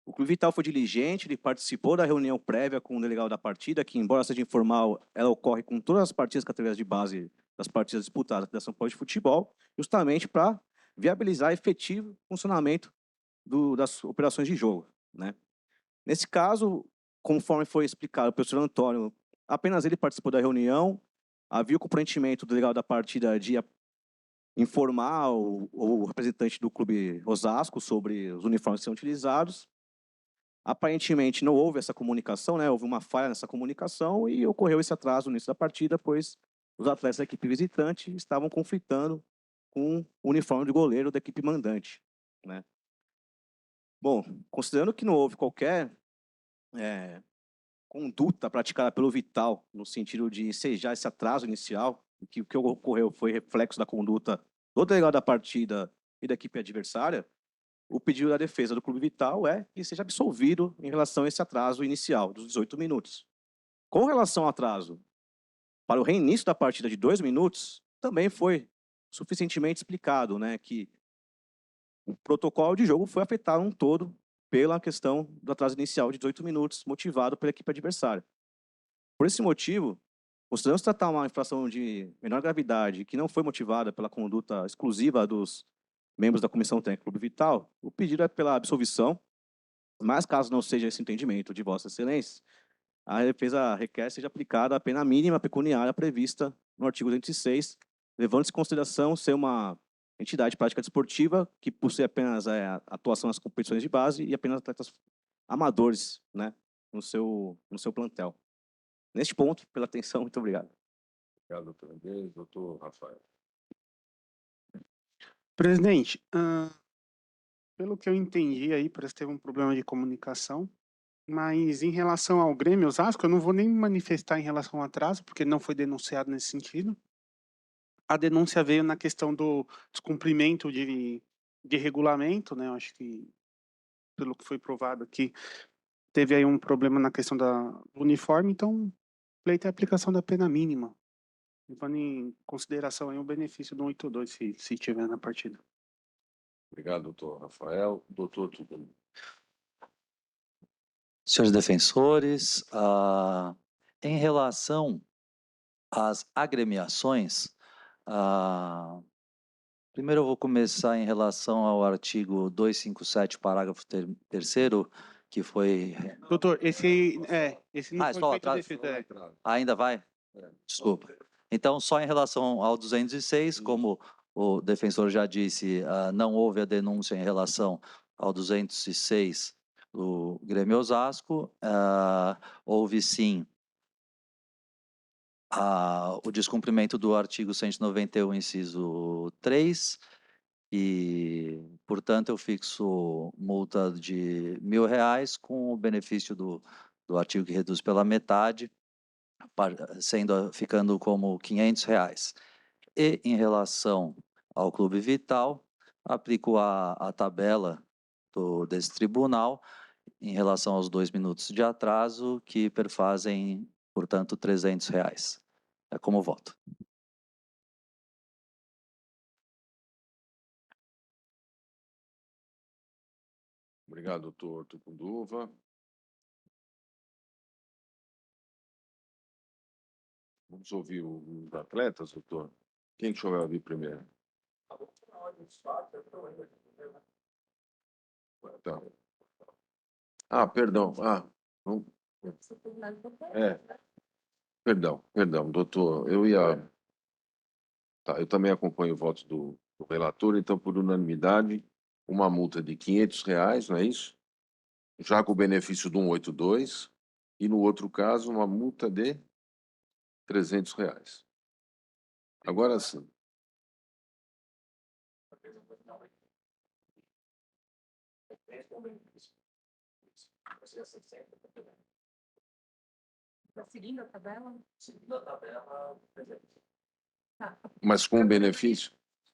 O Clube Vital foi diligente, ele participou da reunião prévia com o delegado da partida, que, embora seja informal, ela ocorre com todas as partidas categorias de base das partidas disputadas da São Paulo de Futebol, justamente para viabilizar efetivo funcionamento das operações de jogo, né? Nesse caso, conforme foi explicado pelo senhor Antônio, apenas ele participou da reunião, havia o comprometimento do delegado da partida de informar o representante do Clube Osasco sobre os uniformes que são utilizados. Aparentemente não houve essa comunicação, né? Houve uma falha nessa comunicação e ocorreu esse atraso no início da partida, pois os atletas da equipe visitante estavam conflitando com o uniforme de goleiro da equipe mandante, né? Bom, considerando que não houve qualquer conduta praticada pelo Vital no sentido de ensejar esse atraso inicial, que o que ocorreu foi reflexo da conduta do delegado da partida e da equipe adversária, o pedido da defesa do Clube Vital é que seja absolvido em relação a esse atraso inicial dos 18 minutos. Com relação ao atraso para o reinício da partida de 2 minutos, também foi suficientemente explicado, né, que o protocolo de jogo foi afetado um todo pela questão do atraso inicial de 18 minutos, motivado pela equipe adversária. Por esse motivo, Considerando se tratar uma infração de menor gravidade que não foi motivada pela conduta exclusiva dos membros da Comissão Técnica do Clube Vital, o pedido é pela absolvição, mas caso não seja esse entendimento de Vossa Excelência, a defesa requer seja aplicada a pena mínima pecuniária prevista no artigo 206, levando-se em consideração ser uma entidade de prática desportiva que possui apenas atuação nas competições de base e apenas atletas amadores, né, no seu plantel. Neste ponto, pela atenção, muito obrigado. Obrigado, doutor Andrés. Doutor Rafael. Presidente, pelo que eu entendi aí, parece que teve um problema de comunicação, mas em relação ao Grêmio Osasco, eu não vou nem me manifestar em relação ao atraso, porque não foi denunciado nesse sentido. A denúncia veio na questão do descumprimento de regulamento, né? Eu acho que, pelo que foi provado aqui, teve aí um problema na questão do uniforme, então, pleito é a aplicação da pena mínima, levando em consideração aí o benefício do 182, se tiver na partida. Obrigado, doutor Rafael. Doutor Tucano. Senhores defensores, em relação às agremiações, primeiro eu vou começar em relação ao artigo 257, parágrafo 3º, que foi... Doutor, esse não é foi só feito atrás? defesa. Ainda vai? Desculpa. Então, só em relação ao 206, como o defensor já disse, não houve a denúncia em relação ao 206 do Grêmio Osasco, houve sim o descumprimento do artigo 191, inciso 3, e, portanto, eu fixo multa de R$ 1.000 com o benefício do artigo que reduz pela metade, ficando como R$ 500. E em relação ao Clube Vital, aplico a tabela desse tribunal em relação aos 2 minutos de atraso, que perfazem, portanto, R$ 300. É como voto. Obrigado, doutor Tucunduva. Vamos ouvir os atletas, doutor? Quem que o senhor vai ouvir primeiro? Tá. Perdão. Vamos... Perdão, doutor. Eu também acompanho o voto do relator, então, por unanimidade, uma multa de R$ 500, não é isso? Já com o benefício do 182, e no outro caso, uma multa de R$ 300. Agora sim. Tá seguindo a tabela? Seguindo a tabela, Tá. Mas com o benefício?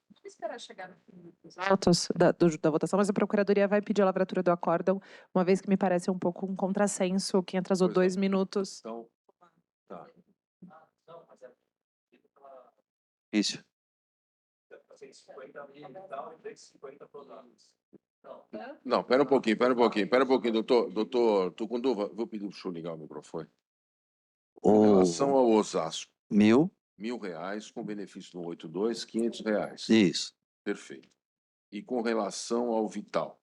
Vamos esperar chegar no fim dos Autos da votação, mas a Procuradoria vai pedir a lavratura do acórdão, uma vez que me parece um pouco um contrassenso, quem atrasou Pois 2 não. minutos. Então, tá. Isso. Não, pera um pouquinho, doutor Tucunduva, vou pedir para o senhor ligar o microfone. Com relação ao Osasco, R$ 1.000. R$ 1.000 com benefício do 182, R$ 500. Isso. Perfeito. E com relação ao Vital,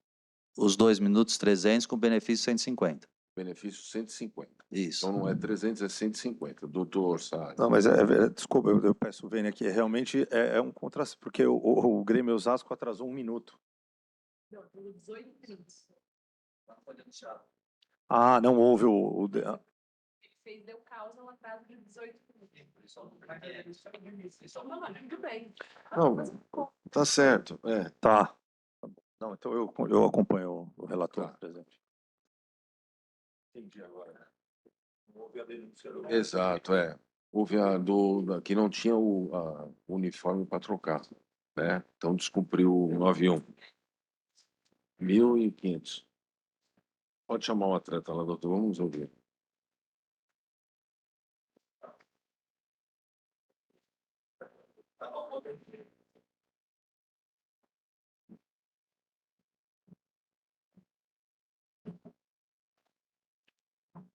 Os 2 minutos, 300, com benefício 150. benefício 150. Isso. Então não é 300, é 150. Doutor Saad. Não, mas desculpa, eu peço, Vênia, aqui, realmente é um contraste, porque o Grêmio Osasco atrasou 1 minuto. Não, 18 minutos. Não houve Ele deu causa ao atraso de 18 minutos. Não, tudo bem. Não, Mas tá certo. Tá. Não, então eu acompanho o relator, Tá. presidente. Entendi agora. Não houve a denúncia do... Exato, houve que não tinha o uniforme para trocar, né? Então descumpriu o 91. 1.500. Pode chamar o atleta lá, doutor, vamos ouvir.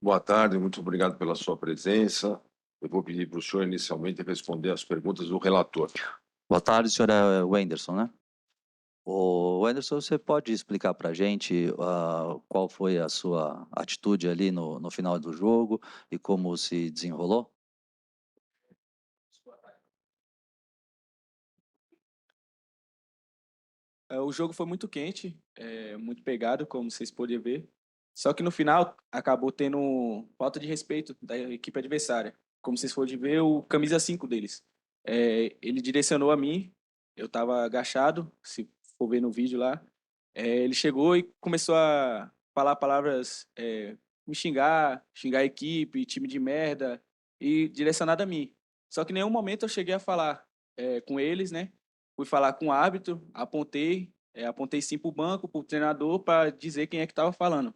Boa tarde, muito obrigado pela sua presença. Eu vou pedir para o senhor inicialmente responder as perguntas do relator. Boa tarde, senhor Wenderson, né? O Wenderson, você pode explicar para a gente qual foi a sua atitude ali no final do jogo e como se desenrolou? O jogo foi muito quente, muito pegado, como vocês podem ver. Só que no final acabou tendo falta de respeito da equipe adversária. Como vocês podem ver, o camisa 5 deles. Ele direcionou a mim, eu estava agachado, se for ver no vídeo lá. Ele chegou e começou a falar palavras, me xingar a equipe, time de merda, e direcionado a mim. Só que em nenhum momento eu cheguei a falar com eles, né? Fui falar com o árbitro, apontei sim para o banco, para o treinador, para dizer quem é que estava falando.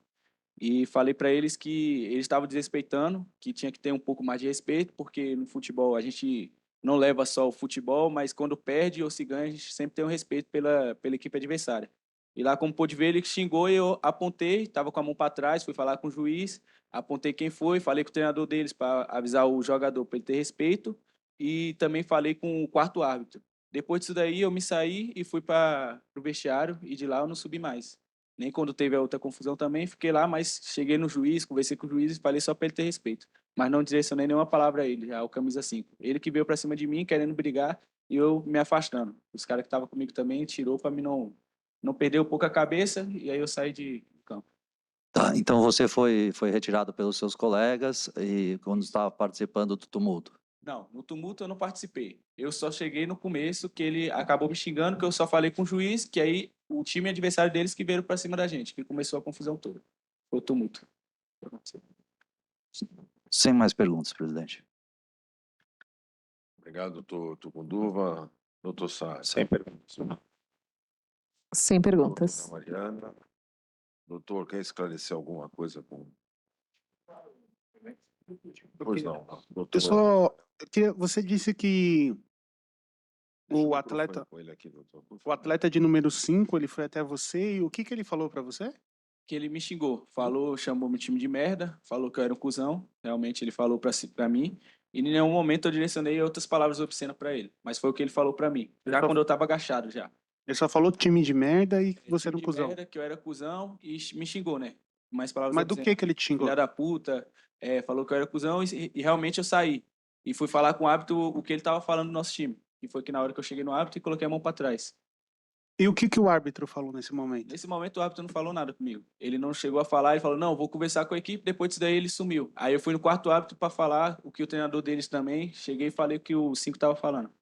E falei para eles que eles estavam desrespeitando, que tinha que ter um pouco mais de respeito, porque no futebol a gente não leva só o futebol, mas quando perde ou se ganha, a gente sempre tem um respeito pela equipe adversária. E lá, como pôde ver, ele xingou e eu apontei, estava com a mão para trás, fui falar com o juiz, apontei quem foi, falei com o treinador deles para avisar o jogador para ele ter respeito e também falei com o quarto árbitro. Depois disso daí, eu me saí e fui para o vestiário e de lá eu não subi mais. Nem quando teve a outra confusão também, fiquei lá, mas cheguei no juiz, conversei com o juiz e falei só para ele ter respeito. Mas não direcionei nenhuma palavra a ele, ao camisa 5. Ele que veio para cima de mim, querendo brigar, e eu me afastando. Os caras que estavam comigo também tirou para mim não perder um pouco a cabeça, e aí eu saí de campo. Tá, então você foi retirado pelos seus colegas e quando estava participando do tumulto. Não, no tumulto eu não participei. Eu só cheguei no começo que ele acabou me xingando, que eu só falei com o juiz, que aí o time adversário deles que veio para cima da gente, que começou a confusão toda. Foi o tumulto. Sem mais perguntas, presidente. Obrigado, doutor Tucunduva. Doutor Sá. Sem perguntas. Sem perguntas. Doutora Mariana. Doutor, quer esclarecer alguma coisa com... Pois não. Doutor, Você disse que deixa o microfone atleta, com ele aqui, doutor, por o favor. atleta de número 5, ele foi até você e o que ele falou para você? Que ele me xingou, falou, chamou meu time de merda, falou que eu era um cuzão, realmente ele falou pra mim, e em nenhum momento eu direcionei outras palavras obscenas pra ele, mas foi o que ele falou pra mim, já quando eu tava agachado já. Ele só falou time de merda e que você Time era um de cuzão. merda, que eu era cuzão e me xingou, né? Mais palavras Mas do obscenas. que ele te xingou? Filha da puta, falou que eu era cuzão e realmente eu saí. E fui falar com o árbitro o que ele tava falando do nosso time. E foi que na hora que eu cheguei no árbitro e coloquei a mão pra trás. E o que o árbitro falou nesse momento? Nesse momento o árbitro não falou nada comigo. Ele não chegou a falar, ele falou, não, vou conversar com a equipe, depois disso daí ele sumiu. Aí eu fui no quarto árbitro para falar o que o treinador deles também, cheguei e falei o que o 5 estava falando.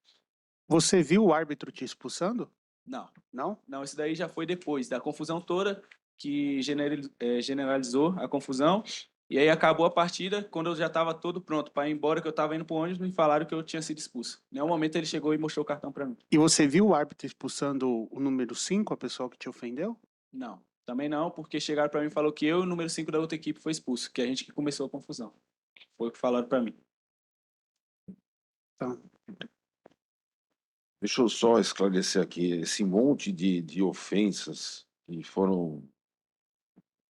Você viu o árbitro te expulsando? Não, Não? não, isso daí já foi depois da confusão toda, que generalizou a confusão. E aí acabou a partida, quando eu já estava todo pronto para ir embora, que eu estava indo para o ônibus, me falaram que eu tinha sido expulso. Em nenhum momento ele chegou e mostrou o cartão para mim. E você viu o árbitro expulsando o número 5, a pessoa que te ofendeu? Não, também não, porque chegaram para mim e falou que eu e o número 5 da outra equipe foi expulso, que é a gente que começou a confusão. Foi o que falaram para mim. Tá. Deixa eu só esclarecer aqui, esse monte de ofensas que foram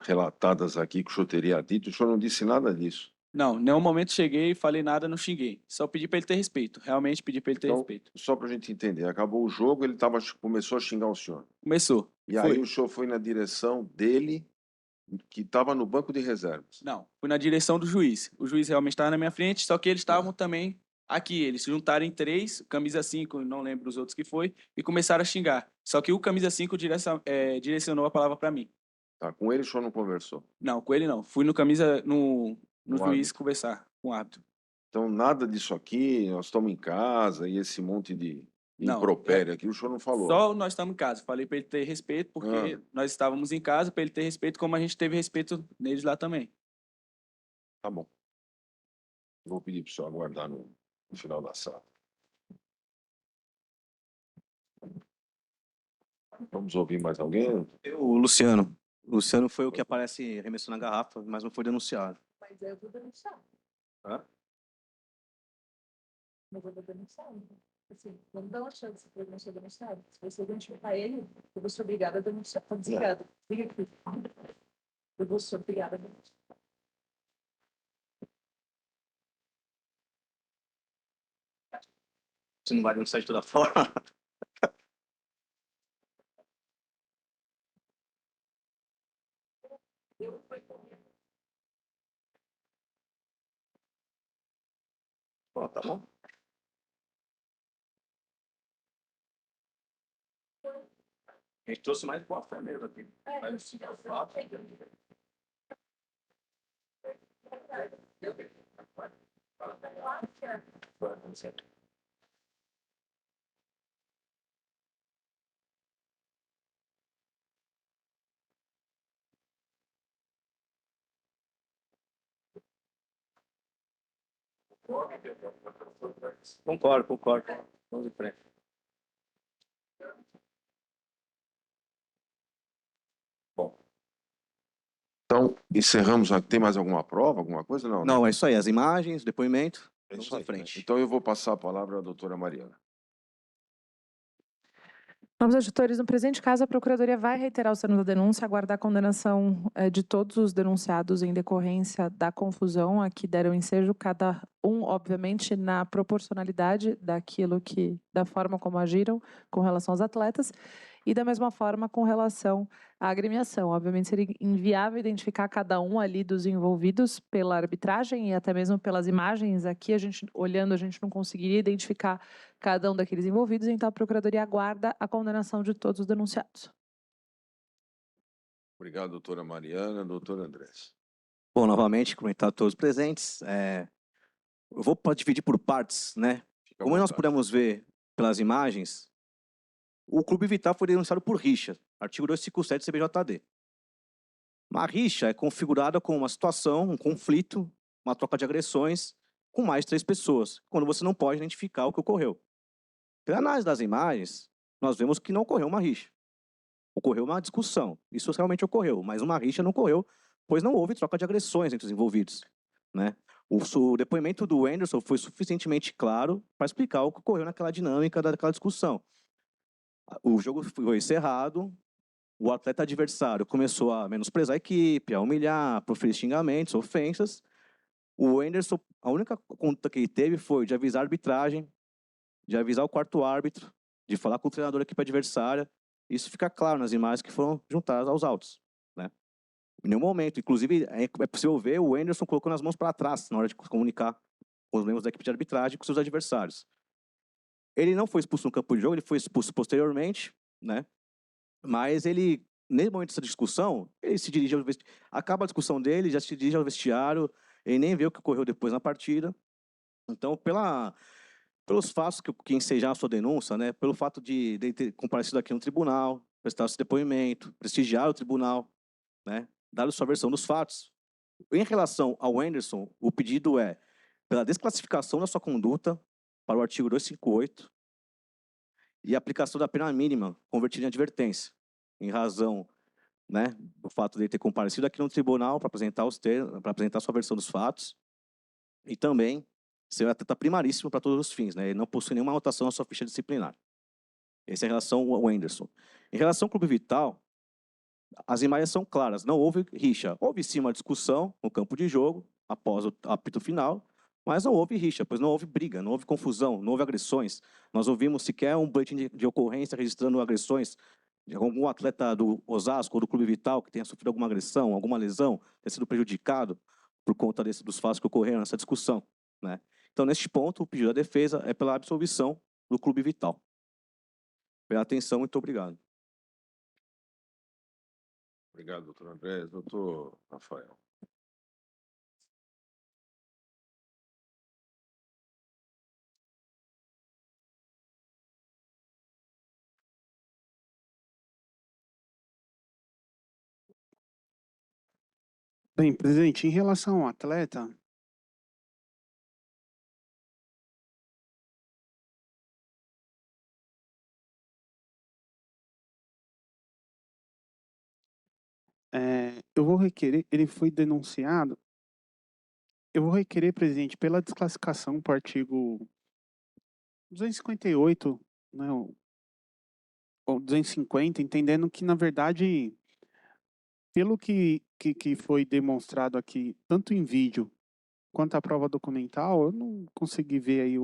relatadas aqui que o senhor teria dito, o senhor não disse nada disso. Não, em nenhum momento cheguei, falei nada, não xinguei. Só pedi para ele ter respeito. Realmente pedi para ele ter Então, respeito. só para a gente entender, acabou o jogo, ele começou a xingar o senhor. Começou. E aí o senhor foi na direção dele, que estava no banco de reservas. Não, fui na direção do juiz. O juiz realmente estava na minha frente, só que eles estavam também aqui. Eles se juntaram em 3, camisa 5, não lembro os outros que foi, e começaram a xingar. Só que o camisa 5 direcionou a palavra para mim. Tá, com ele o senhor não conversou. Não, com ele não. Fui no Com o juiz árbitro. conversar com o árbitro. Então, nada disso aqui, nós estamos em casa e esse monte de Não, impropério aqui, o senhor não falou. Só nós estamos em casa. Falei para ele ter respeito, porque nós estávamos em casa, para ele ter respeito, como a gente teve respeito neles lá também. Tá bom. Vou pedir para o senhor aguardar no final da sala. Vamos ouvir mais alguém? O Luciano. O Luciano foi o que aparece arremessando a garrafa, mas não foi denunciado. Mas eu vou denunciar. Hã? Mas eu vou denunciar. Assim, vamos dar uma chance para ele não ser denunciado. Se você identificar ele, eu vou ser obrigada a denunciar. Tá desligado. Liga aqui. Eu vou ser obrigada a denunciar. Se não vai denunciar de toda forma. Bom, tá bom. A gente trouxe mais boa fé mesmo aqui. Mas, sim, é o fato. Concordo. Vamos em frente. Então, encerramos aqui. Tem mais alguma prova, alguma coisa? Não, né? Não, é isso aí. As imagens, o depoimento. É Vamos isso em aí, frente. Então, eu vou passar a palavra à doutora Mariana. Novos auditores, no presente caso, a Procuradoria vai reiterar o termo da denúncia, aguardar a condenação de todos os denunciados em decorrência da confusão a que deram ensejo, cada um, obviamente, na proporcionalidade da forma como agiram com relação aos atletas, e da mesma forma com relação à agremiação. Obviamente, seria inviável identificar cada um ali dos envolvidos pela arbitragem e até mesmo pelas imagens. Aqui, olhando, a gente não conseguiria identificar cada um daqueles envolvidos, então a Procuradoria aguarda a condenação de todos os denunciados. Obrigado, doutora Mariana. Doutor Andrés. Bom, novamente, comentar a todos os presentes. Eu vou dividir por partes, né? Fica à Como nós vontade. pudemos ver pelas imagens, o Clube Vital foi denunciado por rixa, artigo 257 CBJD. Uma rixa é configurada como uma situação, um conflito, uma troca de agressões com mais de 3 pessoas, quando você não pode identificar o que ocorreu. Pela análise das imagens, nós vemos que não ocorreu uma rixa. Ocorreu uma discussão. Isso realmente ocorreu, mas uma rixa não ocorreu, pois não houve troca de agressões entre os envolvidos, né? O depoimento do Anderson foi suficientemente claro para explicar o que ocorreu naquela dinâmica daquela discussão. O jogo foi encerrado, o atleta adversário começou a menosprezar a equipe, a humilhar, a proferir xingamentos, ofensas. O Anderson, a única conta que ele teve foi de avisar a arbitragem, de avisar o quarto árbitro, de falar com o treinador da equipe adversária. Isso fica claro nas imagens que foram juntadas aos autos, né? Em nenhum momento, inclusive, é possível ver o Anderson colocando as mãos para trás na hora de comunicar com os membros da equipe de arbitragem e com seus adversários. Ele não foi expulso no campo de jogo, ele foi expulso posteriormente, né? Mas ele, nesse momento dessa discussão, ele se dirige ao vestiário, acaba a discussão dele, já se dirige ao vestiário, ele nem vê o que ocorreu depois na partida. Então, pelos fatos que ensejaram a sua denúncia, né? Pelo fato de ter comparecido aqui no tribunal, prestar esse depoimento, prestigiar o tribunal, né? Dado sua versão dos fatos. Em relação ao Anderson, o pedido é pela desclassificação da sua conduta para o artigo 258 e aplicação da pena mínima convertida em advertência, em razão, né, do fato de ele ter comparecido aqui no tribunal para apresentar para apresentar sua versão dos fatos e também ser um atleta primaríssimo para todos os fins, né? Ele não possui nenhuma anotação na sua ficha disciplinar. Essa é em relação ao Anderson. Em relação ao Clube Vital, as imagens são claras, não houve rixa. Houve sim uma discussão no campo de jogo, após o apito final, mas não houve rixa, pois não houve briga, não houve confusão, não houve agressões. Nós ouvimos sequer um boletim de ocorrência registrando agressões de algum atleta do Osasco ou do Clube Vital que tenha sofrido alguma agressão, alguma lesão, tenha sido prejudicado por conta dos fatos que ocorreram nessa discussão, né? Então, neste ponto, o pedido da defesa é pela absolvição do Clube Vital. Pela atenção, muito obrigado. Obrigado, doutor Andrés. Doutor Rafael. Bem, presidente, em relação ao atleta, eu vou requerer, ele foi denunciado, eu vou requerer, presidente, pela desclassificação por artigo 258, né, ou 250, entendendo que, na verdade, pelo que foi demonstrado aqui, tanto em vídeo quanto a prova documental, eu não consegui ver aí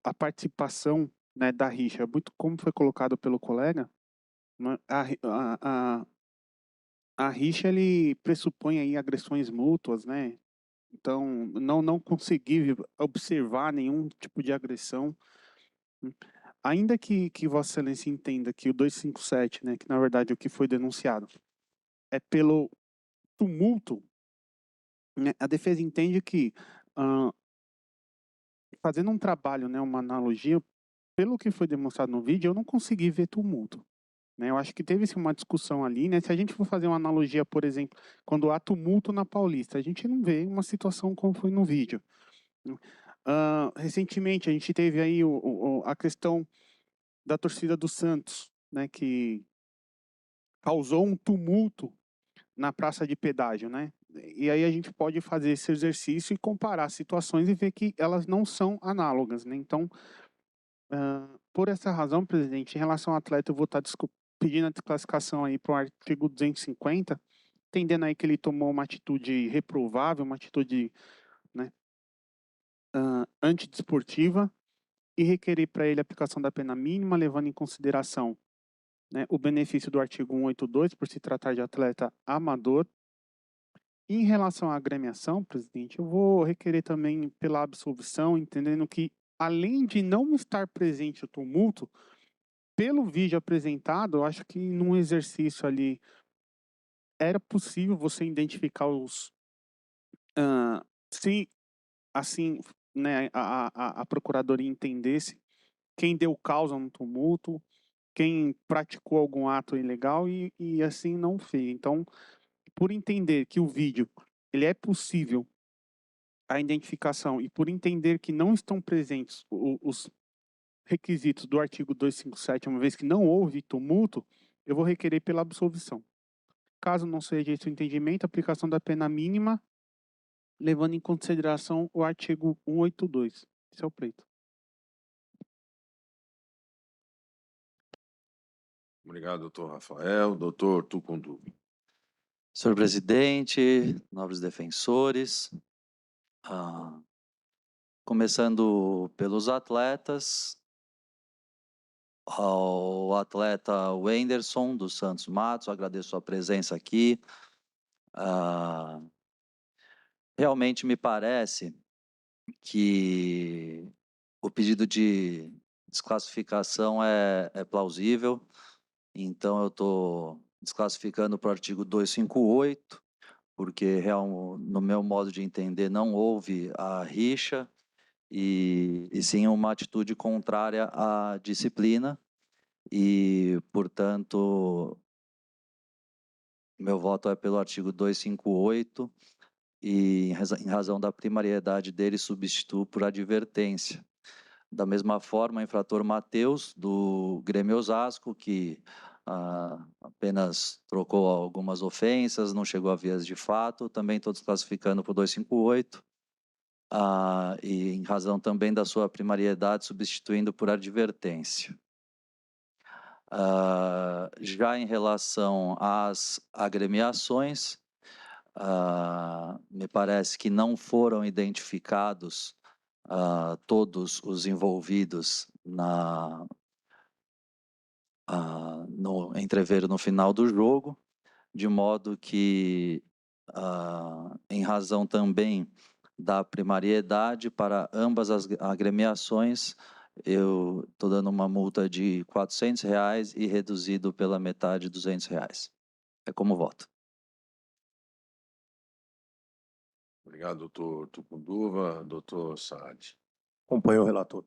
a participação, né, da rixa, muito como foi colocado pelo colega, né, a rixa ele pressupõe aí agressões mútuas, né? Então, não consegui observar nenhum tipo de agressão. Ainda que Vossa Excelência entenda que o 257, né, que na verdade o que foi denunciado é pelo tumulto, né, a defesa entende que, fazendo um trabalho, né, uma analogia, pelo que foi demonstrado no vídeo, eu não consegui ver tumulto. Né? Eu acho que teve sim, uma discussão ali, né? Se a gente for fazer uma analogia, por exemplo, quando há tumulto na Paulista, a gente não vê uma situação como foi no vídeo. Recentemente, a gente teve aí a questão da torcida do Santos, né? Que causou um tumulto na praça de pedágio, né? E aí a gente pode fazer esse exercício e comparar situações e ver que elas não são análogas, né? Então, por essa razão, presidente, em relação ao atleta, eu vou estar pedindo a desclassificação aí para o artigo 250, entendendo aí que ele tomou uma atitude reprovável, uma atitude, né, antidesportiva, e requerer para ele a aplicação da pena mínima, levando em consideração, né, o benefício do artigo 182, por se tratar de atleta amador. Em relação à agremiação, presidente, eu vou requerer também pela absolvição, entendendo que, além de não estar presente o tumulto, pelo vídeo apresentado, eu acho que num exercício ali era possível você identificar se assim, né, a procuradoria entendesse quem deu causa no tumulto, quem praticou algum ato ilegal e assim não fez. Então, por entender que o vídeo ele é possível a identificação e por entender que não estão presentes os requisitos do artigo 257, uma vez que não houve tumulto, eu vou requerer pela absolvição. Caso não seja esse o entendimento, a aplicação da pena mínima, levando em consideração o artigo 182. Esse é o pleito. Obrigado, doutor Rafael. Doutor Tucundu. Senhor presidente, nobres defensores, começando pelos atletas, ao atleta Wenderson dos Santos Matos, agradeço a presença aqui. Realmente me parece que o pedido de desclassificação é plausível, então eu estou desclassificando para o artigo 258, porque no meu modo de entender não houve a rixa, e sim uma atitude contrária à disciplina, e, portanto, meu voto é pelo artigo 258, e em razão da primariedade dele, substituo por advertência. Da mesma forma, o infrator Matheus, do Grêmio Osasco, que apenas trocou algumas ofensas, não chegou a vias de fato, também estou desclassificando por 258, e em razão também da sua primariedade, substituindo por advertência. Já em relação às agremiações, me parece que não foram identificados todos os envolvidos no entreveiro no final do jogo, de modo que, em razão também da primariedade para ambas as agremiações, eu estou dando uma multa de R$ 400 e reduzido pela metade de R$ 200. É como voto. Obrigado, doutor Tucunduva. Doutor Saad. Acompanho o relator.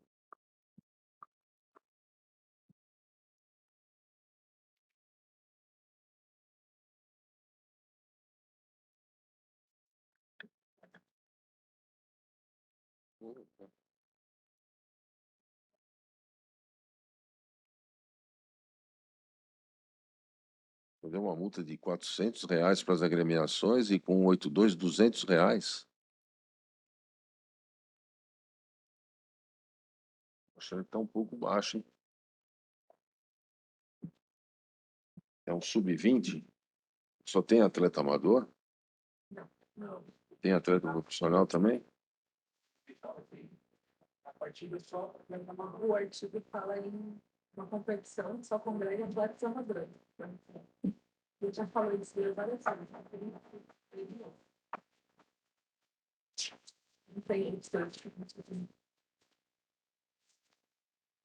Deu uma multa de R$ 400 para as agremiações e com 82, R$ 200. Achando que está um pouco baixo, hein? É um sub-20? Só tem atleta amador? Não. Tem atleta profissional também? partida só, o artigo fala em uma competição só congrega atletas amadores. Eu já falei isso várias vezes. Não tem distante.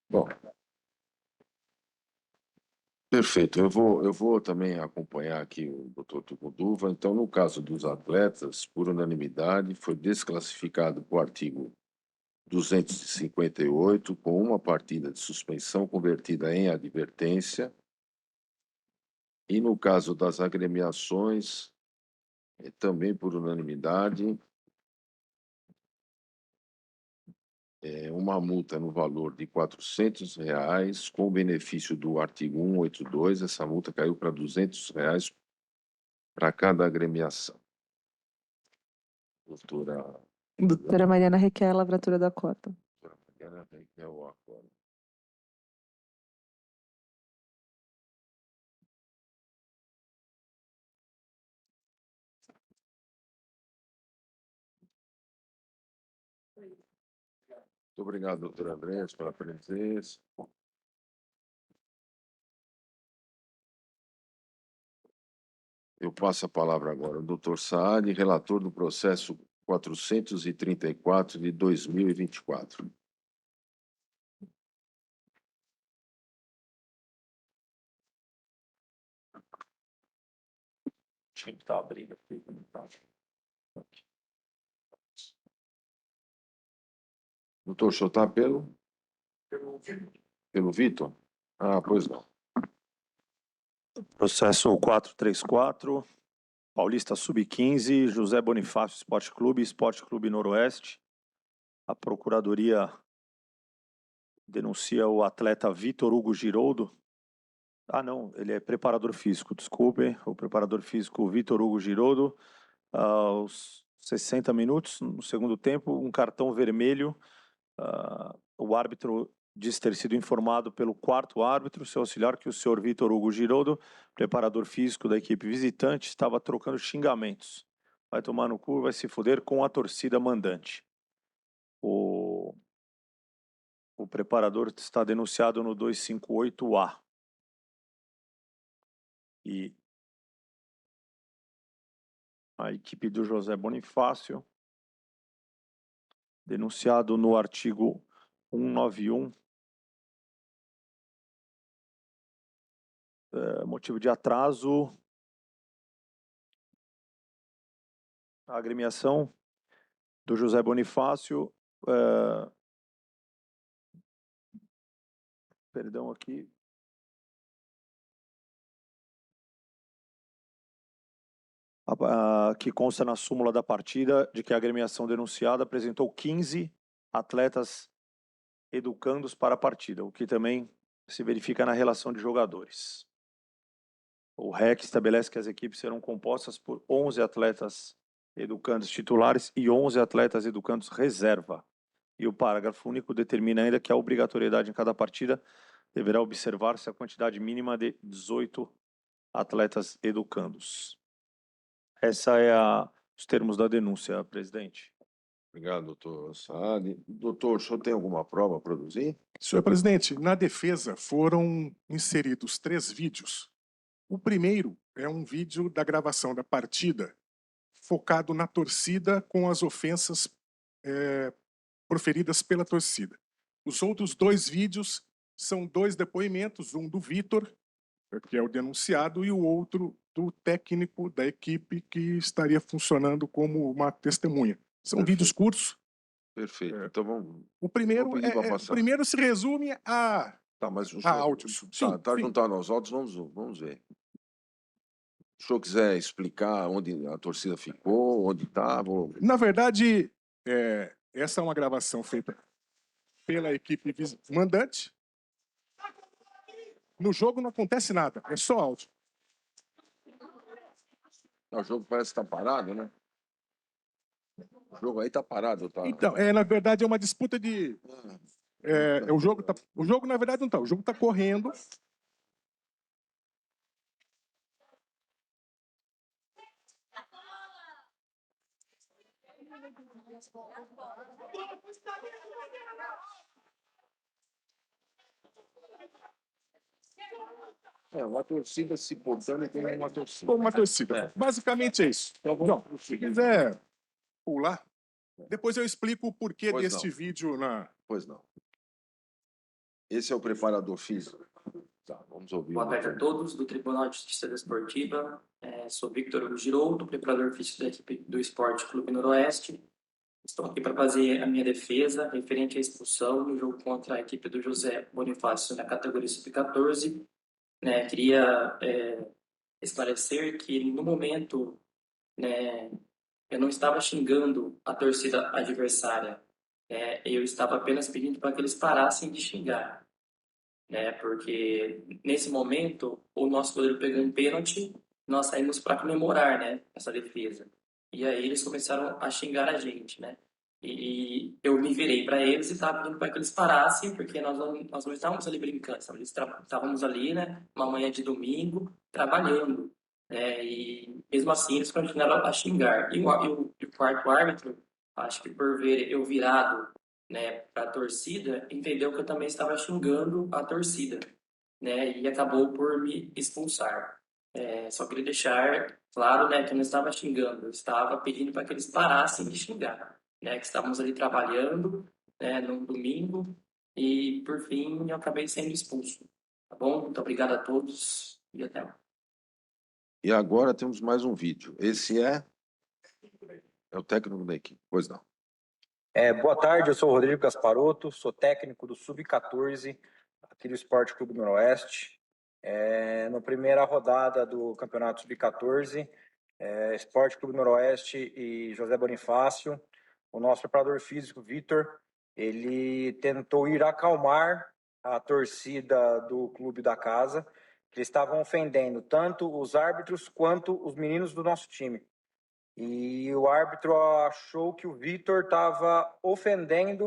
Bom, perfeito. Eu vou também acompanhar aqui o doutor Tucuduva. Então, no caso dos atletas, por unanimidade, foi desclassificado por artigo 258, com uma partida de suspensão convertida em advertência. E no caso das agremiações, também por unanimidade, uma multa no valor de R$ 400, com o benefício do artigo 182, essa multa caiu para R$ 200 para cada agremiação. Doutora Doutora Mariana requer a lavratura do acordo. Mariana requer o acordo. Muito obrigado, doutor Andrés, pela presença. Eu passo a palavra agora ao doutor Saad, relator do processo 434 de 2024. Tinha que estar abrindo aqui. Doutor, o senhor está pelo Vitor? Ah, pois não. Processo 434, Paulista Sub-15, José Bonifácio Esporte Clube Noroeste. A Procuradoria denuncia o atleta Vitor Hugo Giroldo. Ah, não, ele é preparador físico, desculpem. O preparador físico Vitor Hugo Giroldo, aos 60 minutos, no segundo tempo, um cartão vermelho. O árbitro diz ter sido informado pelo quarto árbitro, seu auxiliar, que o senhor Vitor Hugo Giroldo, preparador físico da equipe visitante, estava trocando xingamentos. Vai tomar no cu, vai se foder com a torcida mandante. O preparador está denunciado no 258A. E a equipe do José Bonifácio, denunciado no artigo 191, motivo de atraso, a agremiação do José Bonifácio, perdão aqui, que consta na súmula da partida de que a agremiação denunciada apresentou 15 atletas educandos para a partida, o que também se verifica na relação de jogadores. O REC estabelece que as equipes serão compostas por 11 atletas educandos titulares e 11 atletas educandos reserva. E o parágrafo único determina ainda que a obrigatoriedade em cada partida deverá observar-se a quantidade mínima de 18 atletas educandos. Essa é os termos da denúncia, presidente. Obrigado, doutor Saad. Doutor, o senhor tem alguma prova a produzir? Senhor presidente, na defesa foram inseridos 3 vídeos. O primeiro é um vídeo da gravação da partida, focado na torcida com as ofensas proferidas pela torcida. Os outros 2 vídeos são 2 depoimentos, um do Vitor, que é o denunciado, e o outro do técnico da equipe que estaria funcionando como uma testemunha. São Perfeito. vídeos curtos. Perfeito. Então vamos. O primeiro, Vou pedir pra o passar. primeiro se resume a Tá, mas o áudios. Sim, tá sim. juntando aos áudios, vamos ver. Se o senhor quiser explicar onde a torcida ficou, onde estava. Na verdade, essa é uma gravação feita pela equipe mandante. No jogo não acontece nada, é só áudio. O jogo parece que está parado, né? O jogo aí está parado, tá? Então, na verdade, é uma disputa de. O jogo, na verdade, não está. O jogo está correndo. É, uma torcida se portando como uma torcida. Como uma torcida. Basicamente é isso. Então, João, se quiser pular, depois eu explico o porquê Pois deste não. vídeo na... Pois não. Esse é o preparador físico. Tá, vamos ouvir. Boa tarde a todos do Tribunal de Justiça Desportiva. Sou Victor Hugo Giroudo, preparador físico da equipe do Esporte Clube Noroeste. Estou aqui para fazer a minha defesa referente à expulsão no jogo contra a equipe do José Bonifácio na categoria sub-14. Queria esclarecer que no momento eu não estava xingando a torcida adversária. Eu estava apenas pedindo para que eles parassem de xingar. Porque nesse momento o nosso goleiro pegou um pênalti, nós saímos para comemorar, essa defesa. E aí eles começaram a xingar a gente, E eu me virei para eles e estava pedindo para que eles parassem, porque nós não estávamos ali brincando, estávamos ali, uma manhã de domingo, trabalhando, E mesmo assim eles continuaram a xingar. E o quarto árbitro, acho que por ver eu virado para a torcida, entendeu que eu também estava xingando a torcida, e acabou por me expulsar. Só queria deixar claro, que eu não estava xingando, eu estava pedindo para que eles parassem de xingar, que estávamos ali trabalhando, no domingo, e por fim eu acabei sendo expulso. Tá bom? Muito obrigado a todos e até lá. E agora temos mais um vídeo. Esse é o técnico da equipe. Pois não. Boa tarde, eu sou o Rodrigo Gasparotto, sou técnico do Sub-14 aqui do Esporte Clube Noroeste. Na primeira rodada do Campeonato Sub-14, Esporte Clube Noroeste e José Bonifácio, o nosso preparador físico, Vitor, ele tentou ir acalmar a torcida do clube da casa, que eles estavam ofendendo tanto os árbitros quanto os meninos do nosso time. E o árbitro achou que o Vitor estava ofendendo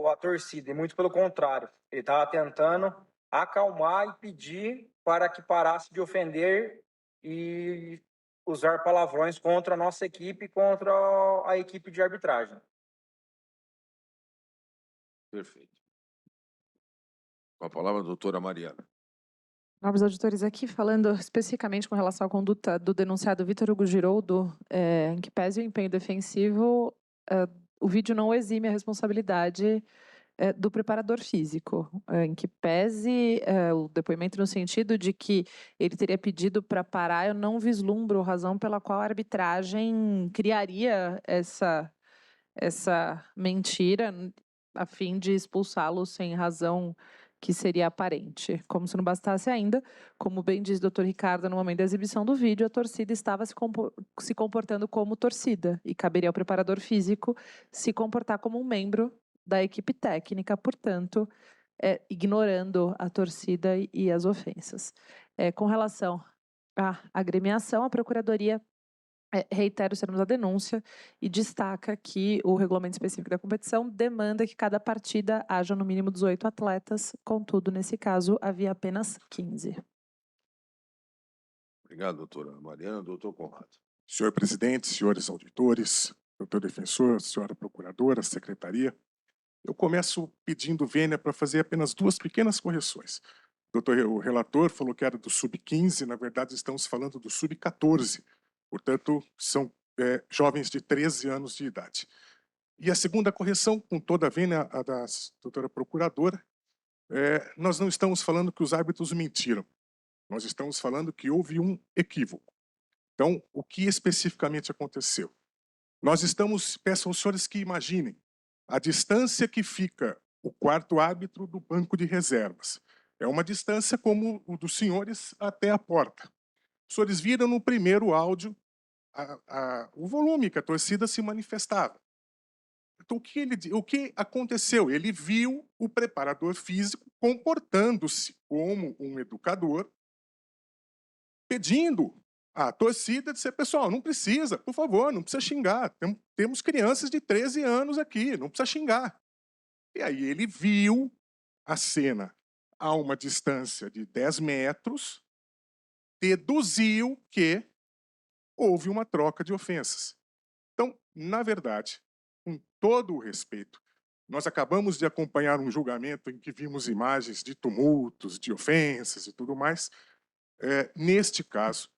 a torcida, e muito pelo contrário. Ele estava tentando acalmar e pedir para que parasse de ofender e usar palavrões contra a nossa equipe e contra a equipe de arbitragem. Perfeito. Com a palavra a doutora Mariana. Novos auditores aqui, falando especificamente com relação à conduta do denunciado Vitor Hugo Giroudo, em que pese o empenho defensivo, o vídeo não exime a responsabilidade do preparador físico, em que pese o depoimento no sentido de que ele teria pedido para parar, eu não vislumbro razão pela qual a arbitragem criaria essa mentira a fim de expulsá-lo sem razão que seria aparente. Como se não bastasse ainda, como bem diz o doutor Ricardo no momento da exibição do vídeo, a torcida estava se comportando como torcida e caberia ao preparador físico se comportar como um membro da equipe técnica, portanto, ignorando a torcida e as ofensas. Com relação à agremiação, a Procuradoria reitera os termos da denúncia e destaca que o regulamento específico da competição demanda que cada partida haja no mínimo 18 atletas, contudo, nesse caso, havia apenas 15. Obrigado, doutora Mariana. Doutor Conrado. Senhor presidente, senhores auditores, doutor defensor, senhora procuradora, secretaria, eu começo pedindo vênia para fazer apenas duas pequenas correções. O relator falou que era do sub-15, na verdade estamos falando do sub-14, portanto são jovens de 13 anos de idade. E a segunda correção, com toda a vênia, a da doutora procuradora, nós não estamos falando que os árbitros mentiram, nós estamos falando que houve um equívoco. Então, o que especificamente aconteceu? Peço aos senhores que imaginem a distância que fica o quarto árbitro do banco de reservas. É uma distância como o dos senhores até a porta. Os senhores viram no primeiro áudio o volume que a torcida se manifestava. Então, o que aconteceu? Ele viu o preparador físico comportando-se como um educador, pedindo à torcida de ser, pessoal, não precisa, por favor, não precisa xingar. Temos crianças de 13 anos aqui, não precisa xingar. E aí ele viu a cena a uma distância de 10 metros, deduziu que houve uma troca de ofensas. Então, na verdade, com todo o respeito, Nós acabamos de acompanhar um julgamento em que vimos imagens de tumultos, de ofensas e tudo mais. Neste caso,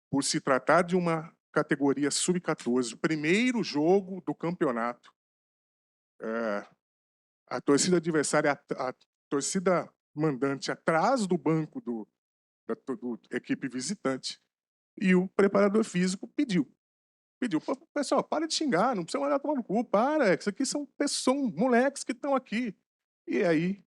por se tratar de uma categoria sub-14, o primeiro jogo do campeonato, a torcida adversária, a torcida mandante atrás do banco da equipe visitante, e o preparador físico pediu, pessoal, para de xingar, não precisa olhar tomar no cu, isso aqui são moleques que estão aqui. E aí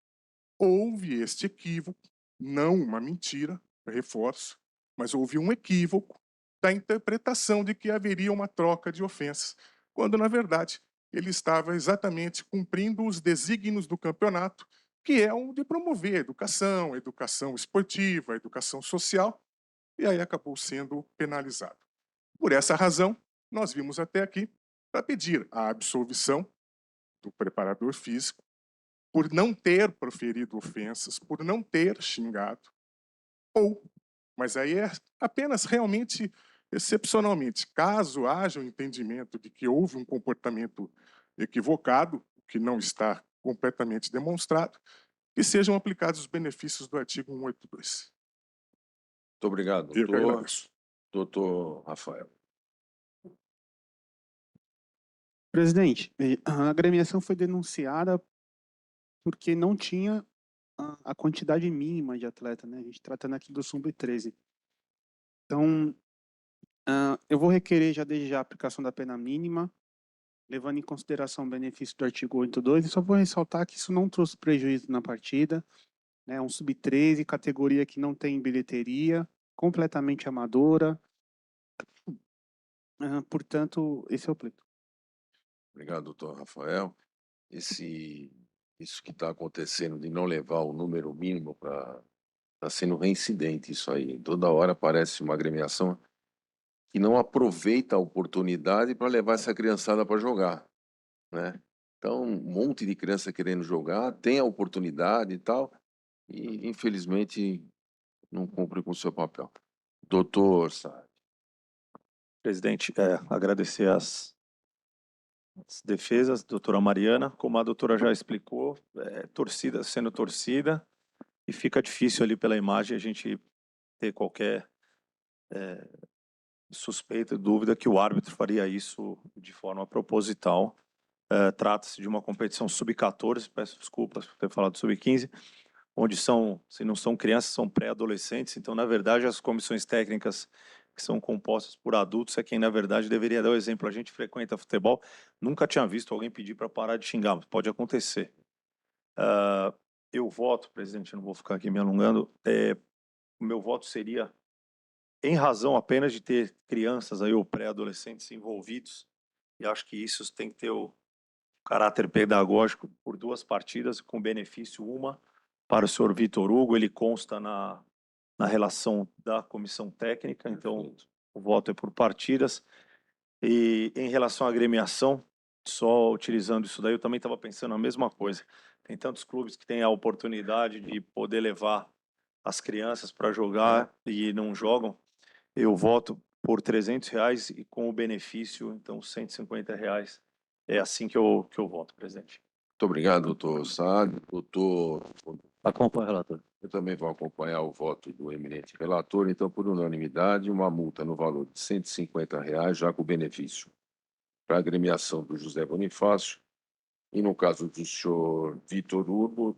houve este equívoco, não uma mentira, reforço, mas houve um equívoco da interpretação de que haveria uma troca de ofensas, quando, na verdade, ele estava exatamente cumprindo os desígnios do campeonato, que é o de promover educação esportiva, educação social, e aí acabou sendo penalizado. Por essa razão, nós vimos até aqui para pedir a absolvição do preparador físico por não ter proferido ofensas, por não ter xingado, mas aí é apenas realmente, excepcionalmente, caso haja o entendimento de que houve um comportamento equivocado, que não está completamente demonstrado, que sejam aplicados os benefícios do artigo 182. Muito obrigado, Eu que doutor. agradeço. Doutor Rafael. Presidente, a agremiação foi denunciada porque não tinha a quantidade mínima de atleta, né? A gente tratando aqui do sub-13. Então, eu vou requerer já desde já a aplicação da pena mínima, levando em consideração o benefício do artigo 82, e só vou ressaltar que isso não trouxe prejuízo na partida, né? Um sub-13, categoria que não tem bilheteria, completamente amadora. Portanto, esse é o pleito. Obrigado, doutor Rafael. Isso que está acontecendo de não levar o número mínimo para... Está sendo reincidente isso aí. Toda hora aparece uma agremiação que não aproveita a oportunidade para levar essa criançada para jogar, né? Então, um monte de criança querendo jogar, tem a oportunidade e tal, e infelizmente não cumpre com o seu papel. Doutor Saad. Presidente, agradecer as defesas, doutora Mariana, como a doutora já explicou, torcida sendo torcida, e fica difícil ali pela imagem a gente ter qualquer suspeita, dúvida que o árbitro faria isso de forma proposital. Trata-se de uma competição sub-14, peço desculpas por ter falado sub-15, onde se não são crianças, são pré-adolescentes, então, na verdade, as comissões técnicas que são compostas por adultos é quem, na verdade, deveria dar o exemplo. A gente frequenta futebol, nunca tinha visto alguém pedir para parar de xingar, mas pode acontecer. Eu voto, presidente, não vou ficar aqui me alongando, o meu voto seria em razão apenas de ter crianças aí ou pré-adolescentes envolvidos, e acho que isso tem que ter o caráter pedagógico por 2 partidas, com benefício uma para o senhor Vitor Hugo, ele consta na relação da comissão técnica, então o voto é por partidas. E em relação à agremiação, só utilizando isso daí, eu também estava pensando a mesma coisa. Tem tantos clubes que têm a oportunidade de poder levar as crianças para jogar e não jogam. Eu voto por R$300 e com o benefício, então, R$150. É assim que eu voto, presidente. Muito obrigado, doutor Saad. Doutor... Acompanho, relator. Eu também vou acompanhar o voto do eminente relator, então, por unanimidade, uma multa no valor de R$150, já com benefício para a agremiação do José Bonifácio, e no caso do senhor Vitor Hugo,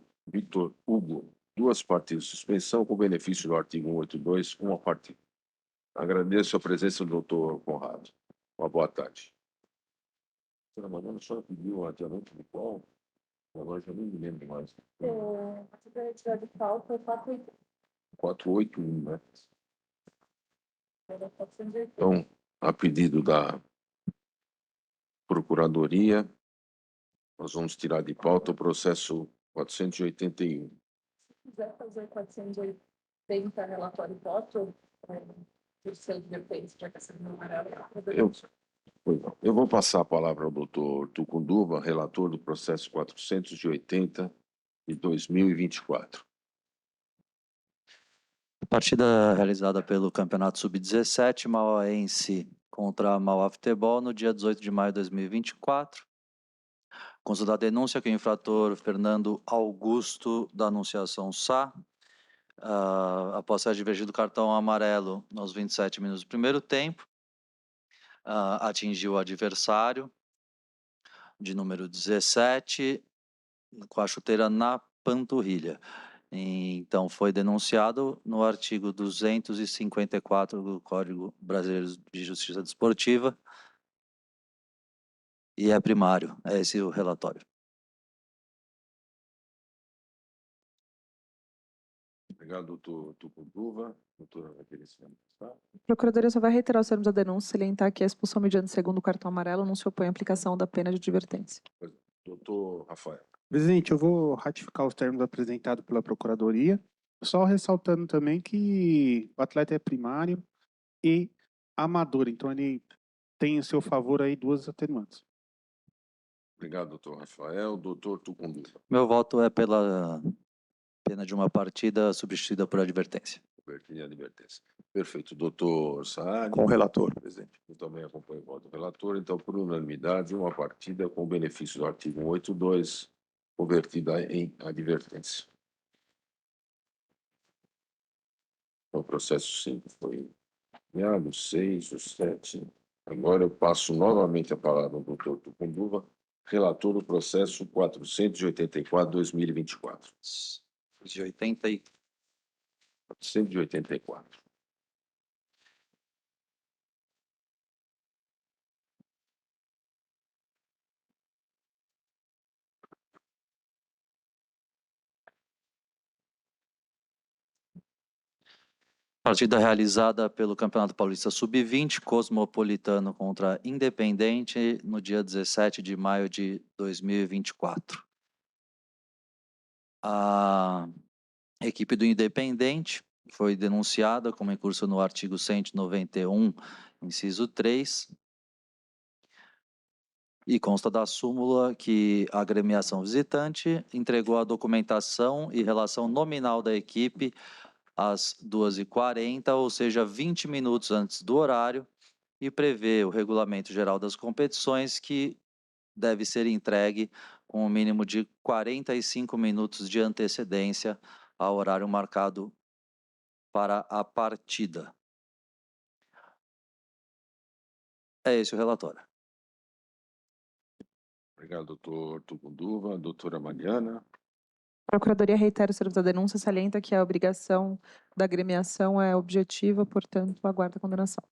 2 partidas de suspensão, com benefício do artigo 182, uma partida. Agradeço a presença do doutor Conrado. Uma boa tarde. Senhora Mariana, a senhora pediu o adiamento do qual? Agora já nem me lembro mais. A secretaria de falta é 481, né? 480. Então, a pedido da Procuradoria, nós vamos tirar de pauta o processo 481. Se quiser fazer 480 relatório voto, por seu defeito, já que essa não Eu vou passar a palavra ao doutor Tucunduva, relator do processo 480 de 2024. Partida realizada pelo Campeonato Sub-17, Mauaense contra Mauá Futebol, no dia 18 de maio de 2024. Consta da denúncia que o infrator Fernando Augusto da Anunciação Sá, após ser advertido do cartão amarelo aos 27 minutos do primeiro tempo, atingiu o adversário de número 17 com a chuteira na panturrilha. Então, foi denunciado no artigo 254 do Código Brasileiro de Justiça Desportiva e é primário. É esse o relatório. Obrigado, doutor Tucunduva. Doutora Raquel Sena, tá? A Procuradoria só vai reiterar os termos da denúncia, salientar que a expulsão mediante segundo cartão amarelo não se opõe à aplicação da pena de advertência. Doutor Rafael. Presidente, eu vou ratificar os termos apresentados pela Procuradoria, só ressaltando também que o atleta é primário e amador, então ele tem em seu favor aí duas atenuantes. Obrigado, doutor Rafael. Doutor Tucunduva. Meu voto é pela pena de uma partida substituída por advertência. Cobertura e advertência. Perfeito. Doutor Saad. Com o relator, presidente. Eu também acompanho o voto do relator. Então, por unanimidade, uma partida com benefício do artigo 182, convertida em advertência. Então, o processo 5 foi enviado, 6, o 7. Agora eu passo novamente a palavra ao doutor Tucunduva, relator do processo 484/2024. De 80 484. Partida realizada pelo Campeonato Paulista Sub-20, Cosmopolitano contra Independente, no dia 17 de maio de 2024. A equipe do Independente foi denunciada como incurso no artigo 191, inciso 3, e consta da súmula que a agremiação visitante entregou a documentação e relação nominal da equipe às 2h40, ou seja, 20 minutos antes do horário, e prevê o regulamento geral das competições que deve ser entregue com o mínimo de 45 minutos de antecedência ao horário marcado para a partida. É esse o relatório. Obrigado, doutor Tucunduva. Doutora Mariana. A Procuradoria reitera os termos da denúncia, salienta que a obrigação da agremiação é objetiva, portanto, aguarda a condenação.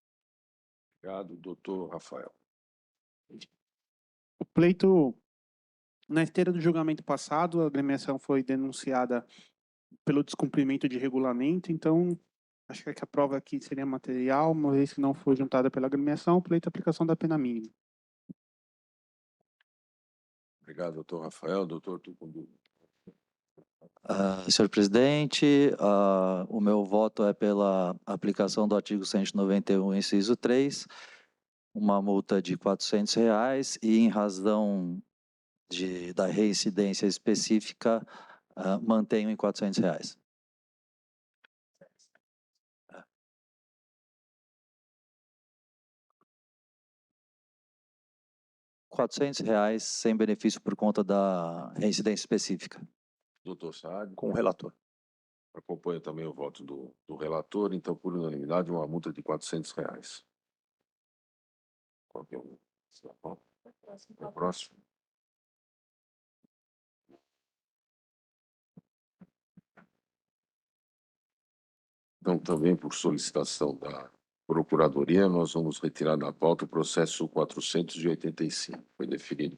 Obrigado, doutor Rafael. O pleito, na esteira do julgamento passado, a agremiação foi denunciada pelo descumprimento de regulamento, então acho que a prova aqui seria material, uma vez que não foi juntada pela agremiação, o pleito é aplicação da pena mínima. Obrigado, doutor Rafael. Doutor Tucunduva. Senhor presidente, o meu voto é pela aplicação do artigo 191, inciso 3, uma multa de R$400 e, em razão da reincidência específica, mantenho em R$400. R$400 sem benefício por conta da reincidência específica. Doutor Saad. Com o relator. Acompanho também o voto do relator, então, por unanimidade, uma multa de R$400. Qualquer um. O próximo. Então, também por solicitação da Procuradoria, nós vamos retirar da pauta o processo 485. Foi definido.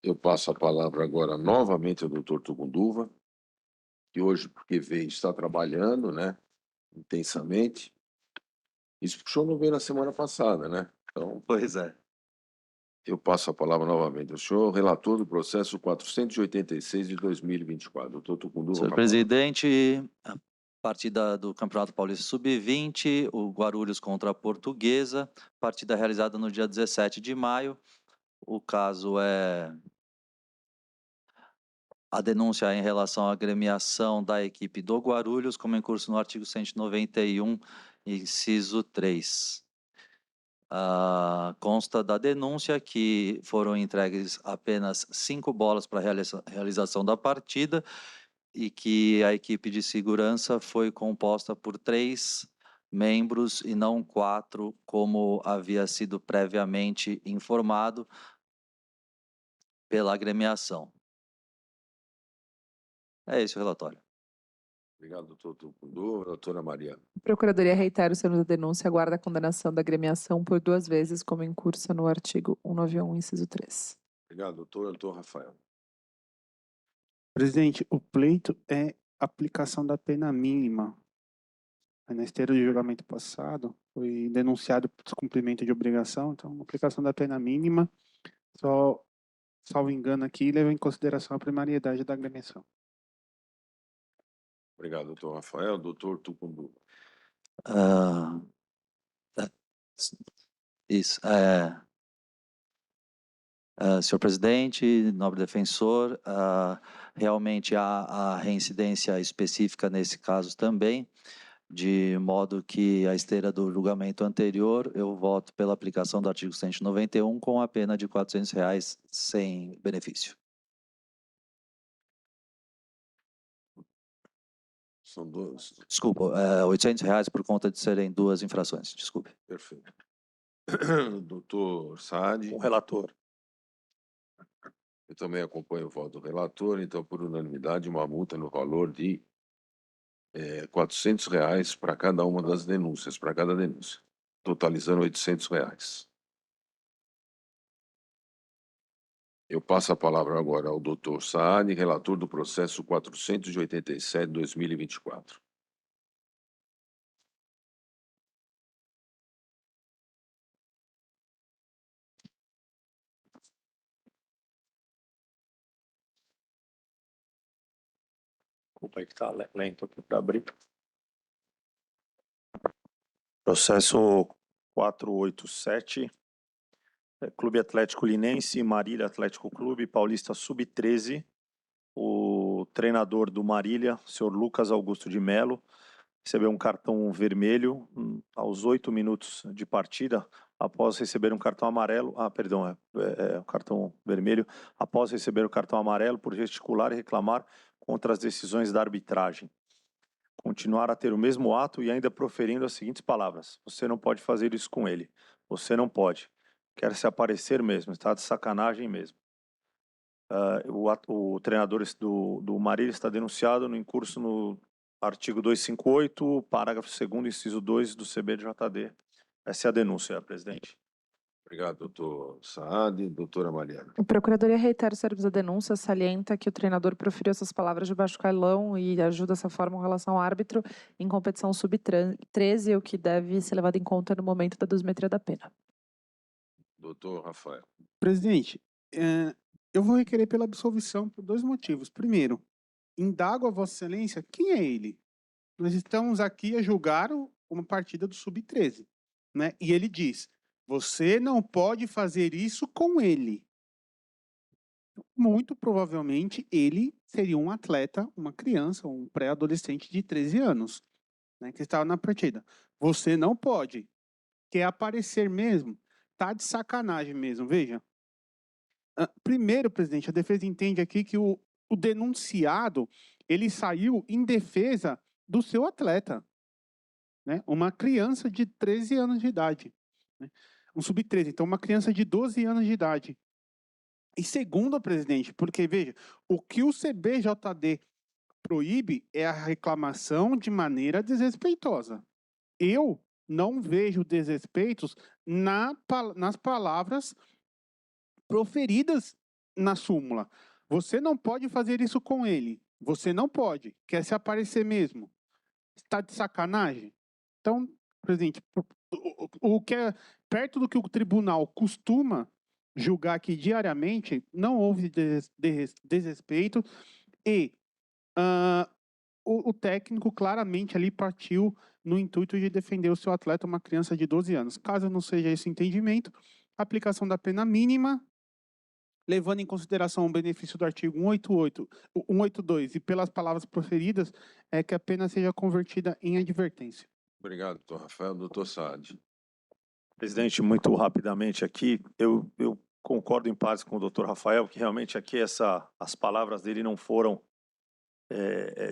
Eu passo a palavra agora novamente ao doutor Tucunduva, que hoje, porque veio, está trabalhando, né, intensamente. Isso porque o senhor não veio na semana passada, né? Então, Pois é. eu passo a palavra novamente ao senhor, relator do processo 486 de 2024. Doutor Tucunduva. Senhor presidente, a partida do Campeonato Paulista Sub-20, o Guarulhos contra a Portuguesa, partida realizada no dia 17 de maio. O caso é a denúncia em relação à agremiação da equipe do Guarulhos, como incurso no artigo 191, inciso 3. Consta da denúncia que foram entregues apenas 5 bolas para a realização da partida e que a equipe de segurança foi composta por 3 membros e não 4, como havia sido previamente informado pela agremiação. É esse o relatório. Obrigado, doutor Tucundu. Doutora Mariana. A Procuradoria reitera os termos da denúncia e aguarda a condenação da agremiação por 2 vezes, como incursa no artigo 191, inciso 3. Obrigado, doutor. Doutor Rafael. Presidente, o pleito é aplicação da pena mínima. Na esteira de julgamento passado, foi denunciado por descumprimento de obrigação, então, aplicação da pena mínima, só, salvo engano aqui, leva em consideração a primariedade da agremiação. Obrigado, doutor Rafael. Doutor Tucundu. Isso. Senhor presidente, nobre defensor, realmente há a reincidência específica nesse caso também, de modo que a esteira do julgamento anterior, eu voto pela aplicação do artigo 191 com a pena de R$ 400 sem benefício. São 2. Desculpa, R$ 800 por conta de serem 2 infrações, desculpe. Perfeito. Doutor Saad. O relator. Eu também acompanho o voto do relator, então, por unanimidade, uma multa no valor de R$ 400 para cada uma das denúncias, para cada denúncia, totalizando R$ 800. Eu passo a palavra agora ao doutor Saad, relator do processo 487/2024. Desculpa aí que está lento aqui para abrir. Processo 487, Clube Atlético Linense, Marília Atlético Clube, Paulista Sub-13. O treinador do Marília, senhor Lucas Augusto de Melo, recebeu um cartão vermelho aos 8 minutos de partida, após receber um cartão amarelo, um cartão vermelho, após receber o cartão amarelo por gesticular e reclamar contra as decisões da arbitragem. Continuar a ter o mesmo ato e ainda proferindo as seguintes palavras: você não pode fazer isso com ele, você não pode, quer se aparecer mesmo, está de sacanagem mesmo. O treinador do Marília está denunciado no incurso no artigo 258, parágrafo 2º, inciso 2 do CBJD. Essa é a denúncia, presidente. Obrigado, doutor Saad. Doutora Mariana. A Procuradoria reitera os termos da denúncia, salienta que o treinador proferiu essas palavras de baixo calão e ajuda dessa forma em relação ao árbitro em competição sub-13, o que deve ser levado em conta no momento da dosimetria da pena. Doutor Rafael. Presidente, eu vou requerer pela absolvição por 2 motivos. Primeiro, indago a Vossa Excelência quem é ele. Nós estamos aqui a julgar uma partida do Sub-13, né? E ele diz: você não pode fazer isso com ele. Muito provavelmente ele seria um atleta, uma criança, um pré-adolescente de 13 anos, né, que estava na partida. Você não pode. Quer aparecer mesmo? Tá de sacanagem mesmo, veja. Primeiro, presidente, a defesa entende aqui que o denunciado, ele saiu em defesa do seu atleta, né? Uma criança de 13 anos de idade, né? Um sub-13, então uma criança de 12 anos de idade. E segundo, presidente, porque, veja, o que o CBJD proíbe é a reclamação de maneira desrespeitosa. Eu não vejo desrespeitos nas palavras proferidas na súmula. Você não pode fazer isso com ele. Você não pode. Quer se aparecer mesmo. Está de sacanagem? Então, presidente, o que é perto do que o tribunal costuma julgar aqui diariamente, não houve desrespeito e o técnico claramente ali partiu no intuito de defender o seu atleta, uma criança de 12 anos. Caso não seja esse o entendimento, aplicação da pena mínima, levando em consideração o benefício do artigo 182 e pelas palavras proferidas, é que a pena seja convertida em advertência. Obrigado, doutor Rafael. Doutor Saad. Presidente, muito rapidamente aqui, eu concordo em partes com o doutor Rafael, que realmente aqui as palavras dele não foram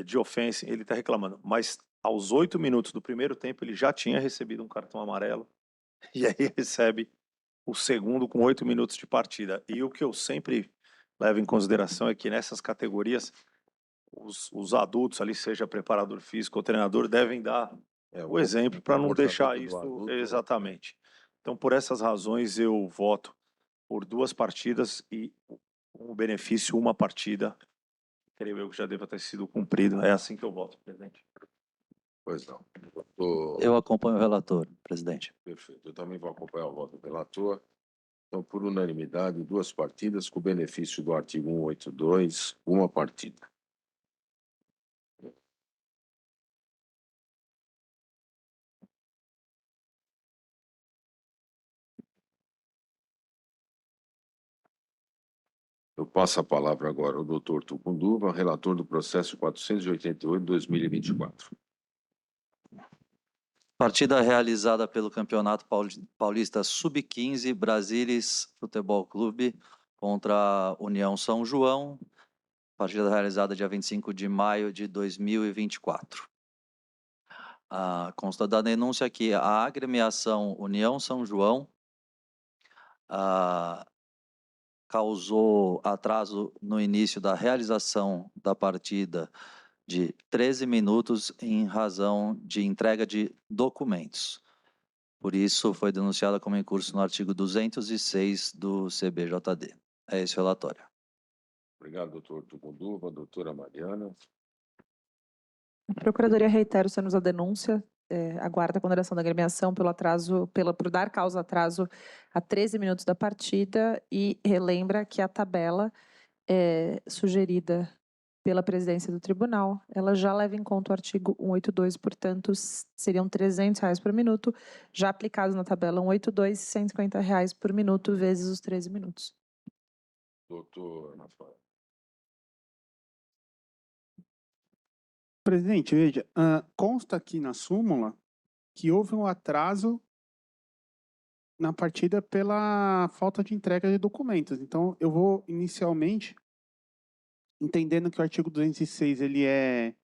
de ofensa, ele está reclamando, mas aos 8 minutos do primeiro tempo ele já tinha recebido um cartão amarelo, e aí recebe o segundo com 8 minutos de partida. E o que eu sempre levo em consideração é que nessas categorias, os adultos ali, seja preparador físico ou treinador, devem dar o exemplo para não deixar comportamento do isso adulto, exatamente. Então, por essas razões, eu voto por 2 partidas e o benefício, uma partida, creio eu que já deva ter sido cumprido. É assim que eu voto, presidente. Pois não. Eu acompanho o relator, presidente. Perfeito. Eu também vou acompanhar o voto do relator. Então, por unanimidade, 2 partidas, com o benefício do artigo 182, uma partida. Eu passo a palavra agora ao doutor Tucunduva, relator do processo 488/2024. Partida realizada pelo Campeonato Paulista Sub-15 Brasilis Futebol Clube contra a União São João. Partida realizada dia 25 de maio de 2024. Consta da denúncia que a agremiação União São João causou atraso no início da realização da partida de 13 minutos em razão de entrega de documentos. Por isso, foi denunciada como incurso no artigo 206 do CBJD. É esse o relatório. Obrigado, doutor Tucunduva. Doutora Mariana. A Procuradoria reitera os termos da denúncia, aguarda a condenação da agremiação por dar causa atraso a 13 minutos da partida e relembra que a tabela sugerida pela presidência do tribunal, ela já leva em conta o artigo 182, portanto, seriam R$300 por minuto, já aplicados na tabela 182, R$150 por minuto, vezes os 13 minutos. Doutor Rafael. Presidente, veja, consta aqui na súmula que houve um atraso na partida pela falta de entrega de documentos. Então, eu vou inicialmente, entendendo que o artigo 206 ele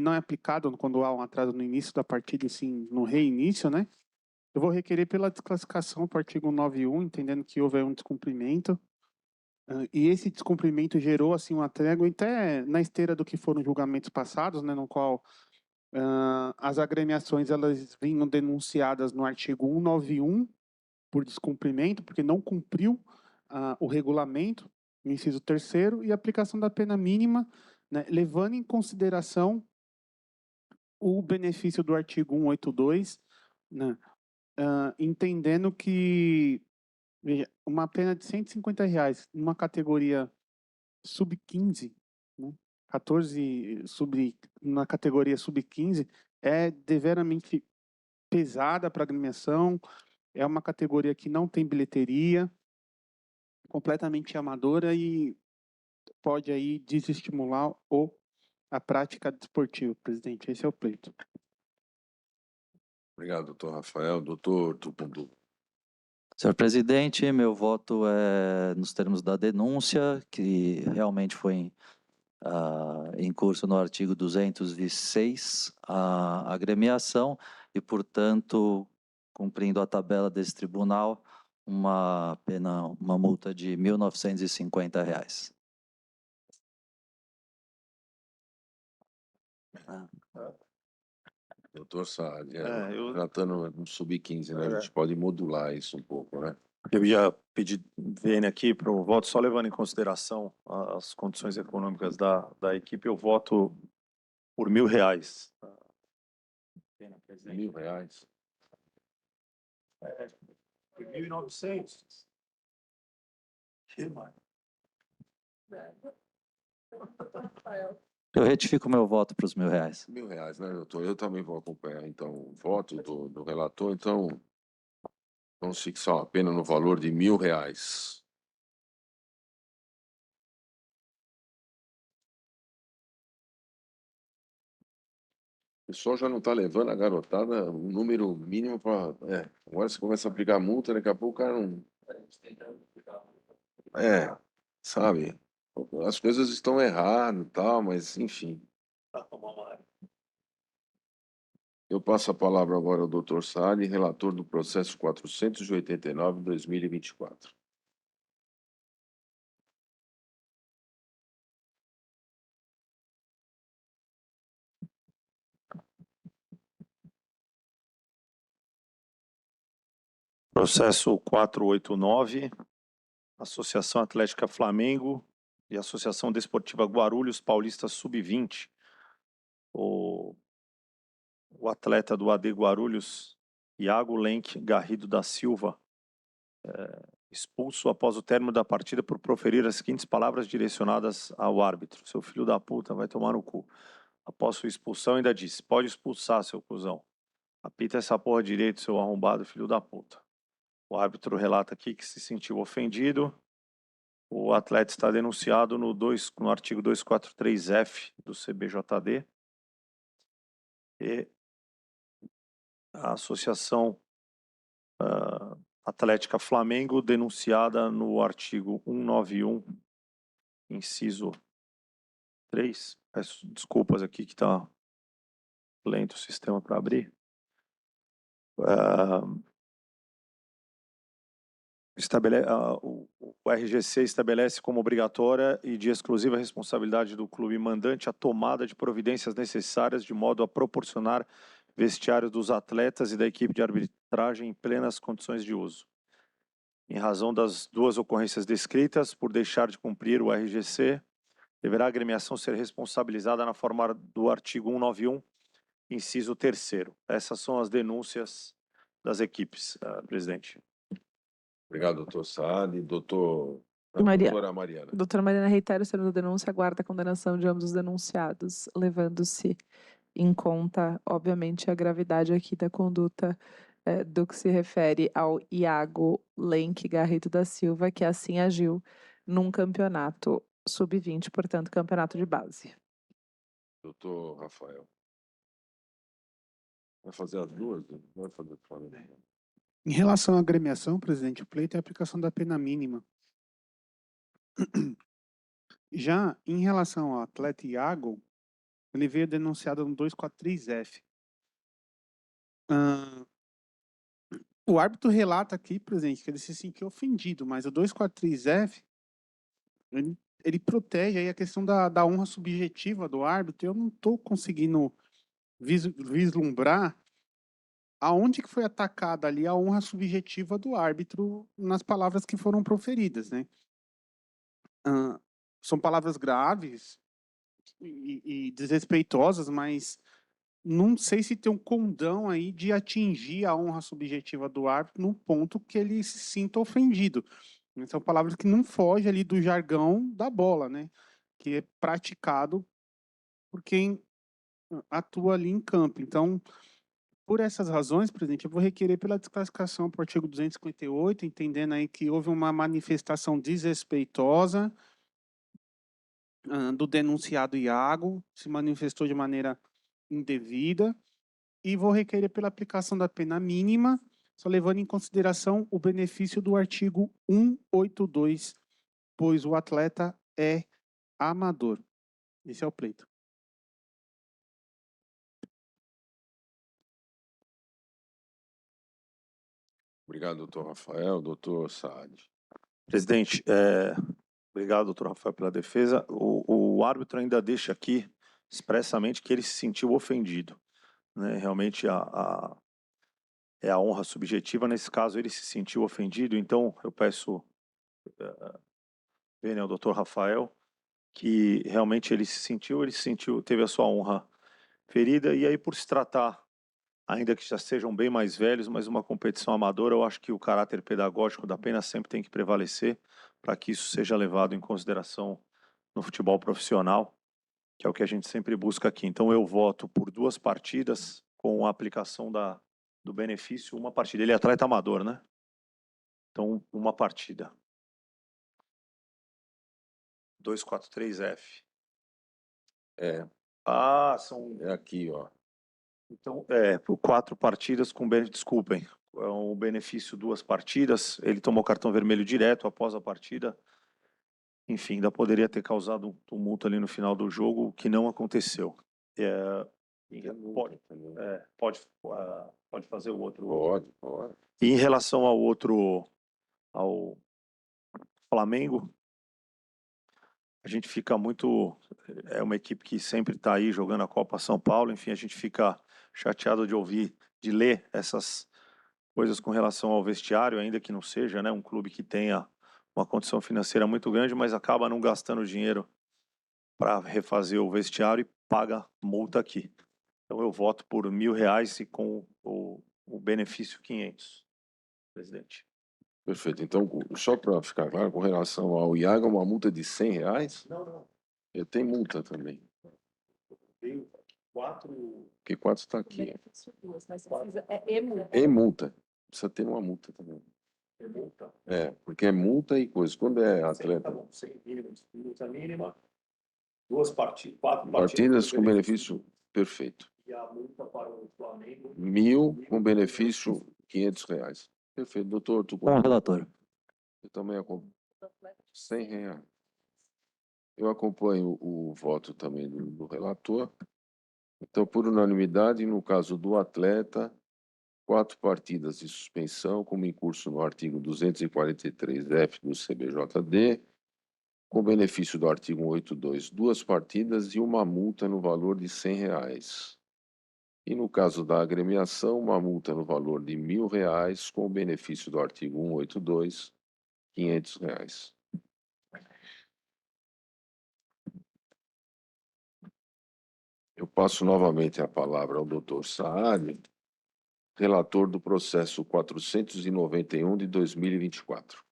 não é aplicado quando há um atraso no início da partida, e sim no reinício, né? Eu vou requerer pela desclassificação para o artigo 191, entendendo que houve um descumprimento. E esse descumprimento gerou assim uma trégua até na esteira do que foram julgamentos passados, né, no qual as agremiações elas vinham denunciadas no artigo 191 por descumprimento, porque não cumpriu o regulamento, no inciso 3º, e a aplicação da pena mínima, né, levando em consideração o benefício do artigo 182, né, entendendo que veja, uma pena de R$150 numa categoria sub-15, né? 14 na categoria sub-15 é deveramente pesada para a agremiação, é uma categoria que não tem bilheteria, completamente amadora e pode aí desestimular a prática desportiva, presidente. Esse é o pleito. Obrigado, doutor Rafael. Doutor Tucunduva. Senhor presidente, meu voto é nos termos da denúncia, que realmente foi em curso no artigo 206 a agremiação e, portanto, cumprindo a tabela desse tribunal, uma multa de R$1.950. Doutor Saad, eu- tratando no sub-15, né? A gente pode modular isso um pouco, né? Eu ia pedir VN aqui para o voto, só levando em consideração as condições econômicas da equipe, eu voto por R$1.000. R$1.000. Por 1.900. Eu retifico meu voto para os R$1.000. R$1.000, né, doutor? Eu também vou acompanhar, então, o voto do relator. Então, vamos fixar uma pena no valor de R$1.000. pessoal já não está levando a garotada um número mínimo para. Agora você começa a aplicar multa, daqui a pouco o cara não. Sabe? As coisas estão erradas e tal, mas enfim. Eu passo a palavra agora ao Dr. Saad, relator do processo 489/2024. Processo 489, Associação Atlética Flamengo e Associação Desportiva Guarulhos Paulista Sub-20. O atleta do AD Guarulhos, Iago Lenk Garrido da Silva, expulso após o término da partida por proferir as seguintes palavras direcionadas ao árbitro: seu filho da puta, vai tomar no cu. Após sua expulsão, ainda disse: pode expulsar, seu cuzão. Apita essa porra direito, seu arrombado filho da puta. O árbitro relata aqui que se sentiu ofendido. O atleta está denunciado no artigo 243-F do CBJD. E a Associação Atlética Flamengo, denunciada no artigo 191, inciso 3. Peço desculpas aqui que está lento o sistema para abrir. O RGC estabelece como obrigatória e de exclusiva responsabilidade do clube mandante a tomada de providências necessárias de modo a proporcionar vestiário dos atletas e da equipe de arbitragem em plenas condições de uso. Em razão das duas ocorrências descritas, por deixar de cumprir o RGC, deverá a agremiação ser responsabilizada na forma do artigo 191, inciso 3º. Essas são as denúncias das equipes, presidente. Obrigado, doutor Saad. Doutora Mariana. Doutora Mariana reitera o termo da denúncia, aguarda a condenação de ambos os denunciados, levando-se em conta, obviamente, a gravidade aqui da conduta do que se refere ao Iago Lenk Garrido da Silva, que assim agiu num campeonato sub-20, portanto, campeonato de base. Doutor Rafael. Vai fazer as duas? Vai fazer fora. Em relação à agremiação, presidente, o pleito é a aplicação da pena mínima. Já em relação ao atleta Iago, ele veio denunciado no 243-F. O árbitro relata aqui, presidente, que ele se sentiu ofendido, mas o 243-F, ele protege aí a questão da honra subjetiva do árbitro. Eu não estou conseguindo vislumbrar aonde que foi atacada ali a honra subjetiva do árbitro nas palavras que foram proferidas, né? São palavras graves e desrespeitosas, mas não sei se tem um condão aí de atingir a honra subjetiva do árbitro no ponto que ele se sinta ofendido. São palavras que não fogem ali do jargão da bola, né? Que é praticado por quem atua ali em campo. Então, por essas razões, presidente, eu vou requerer pela desclassificação para o artigo 258, entendendo aí que houve uma manifestação desrespeitosa do denunciado Iago, se manifestou de maneira indevida, e vou requerer pela aplicação da pena mínima, só levando em consideração o benefício do artigo 182, pois o atleta é amador. Esse é o pleito. Obrigado, doutor Rafael. Doutor Saad. Presidente, obrigado, doutor Rafael, pela defesa. O árbitro ainda deixa aqui expressamente que ele se sentiu ofendido, né? Realmente é a honra subjetiva. Nesse caso, ele se sentiu ofendido. Então, eu peço ao doutor Rafael que realmente ele se sentiu, teve a sua honra ferida. E aí, por se tratar, ainda que já sejam bem mais velhos, mas uma competição amadora, eu acho que o caráter pedagógico da pena sempre tem que prevalecer para que isso seja levado em consideração no futebol profissional, que é o que a gente sempre busca aqui. Então eu voto por 2 partidas com a aplicação do benefício, uma partida. Ele é atleta amador, né? Então, uma partida. 243F. É São... É aqui, ó. Então, por 4 partidas com desculpem, o benefício 2 partidas, ele tomou cartão vermelho direto após a partida. Enfim, ainda poderia ter causado um tumulto ali no final do jogo, o que não aconteceu. Pode fazer o outro. Pode. E em relação ao Flamengo, a gente fica muito... É uma equipe que sempre está aí jogando a Copa São Paulo, enfim, a gente fica chateado de ler essas coisas com relação ao vestiário, ainda que não seja, né, um clube que tenha uma condição financeira muito grande, mas acaba não gastando dinheiro para refazer o vestiário e paga multa aqui. Então eu voto por R$1.000 e com o benefício 500, presidente. Perfeito. Então, só para ficar claro, com relação ao Iago, uma multa de R$100? Não. Eu tenho multa também. Tem 4... Porque 4 está aqui. Benefício 2, mas precisa, é multa. E multa. Precisa ter uma multa também. É multa? Porque é multa e coisa. Quando é atleta... Tá bom, 100 mínimos, multa mínima, 4 partidas com benefício perfeito. E a multa para o Flamengo? 1.000 com benefício R$500. Perfeito. Doutor, tu... Com o relator. Eu também acompanho. R$100. Eu acompanho o voto também do relator. Então, por unanimidade, no caso do atleta, 4 partidas de suspensão, como em curso no artigo 243-F do CBJD, com benefício do artigo 182, 2 partidas e uma multa no valor de R$100. E no caso da agremiação, uma multa no valor de R$1.000, com o benefício do artigo 182, R$500. Eu passo novamente a palavra ao doutor Saad, relator do processo 491 de 2024.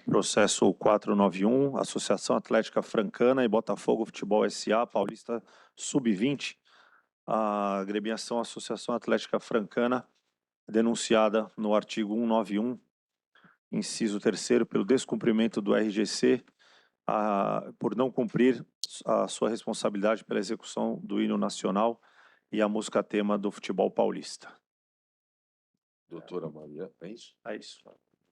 Processo 491, Associação Atlética Francana e Botafogo Futebol S.A. Paulista Sub-20. A agremiação Associação Atlética Francana, denunciada no artigo 191, inciso 3º, pelo descumprimento do RGC, por não cumprir a sua responsabilidade pela execução do hino nacional e a música tema do futebol paulista. Doutora Mariana, é isso? É isso.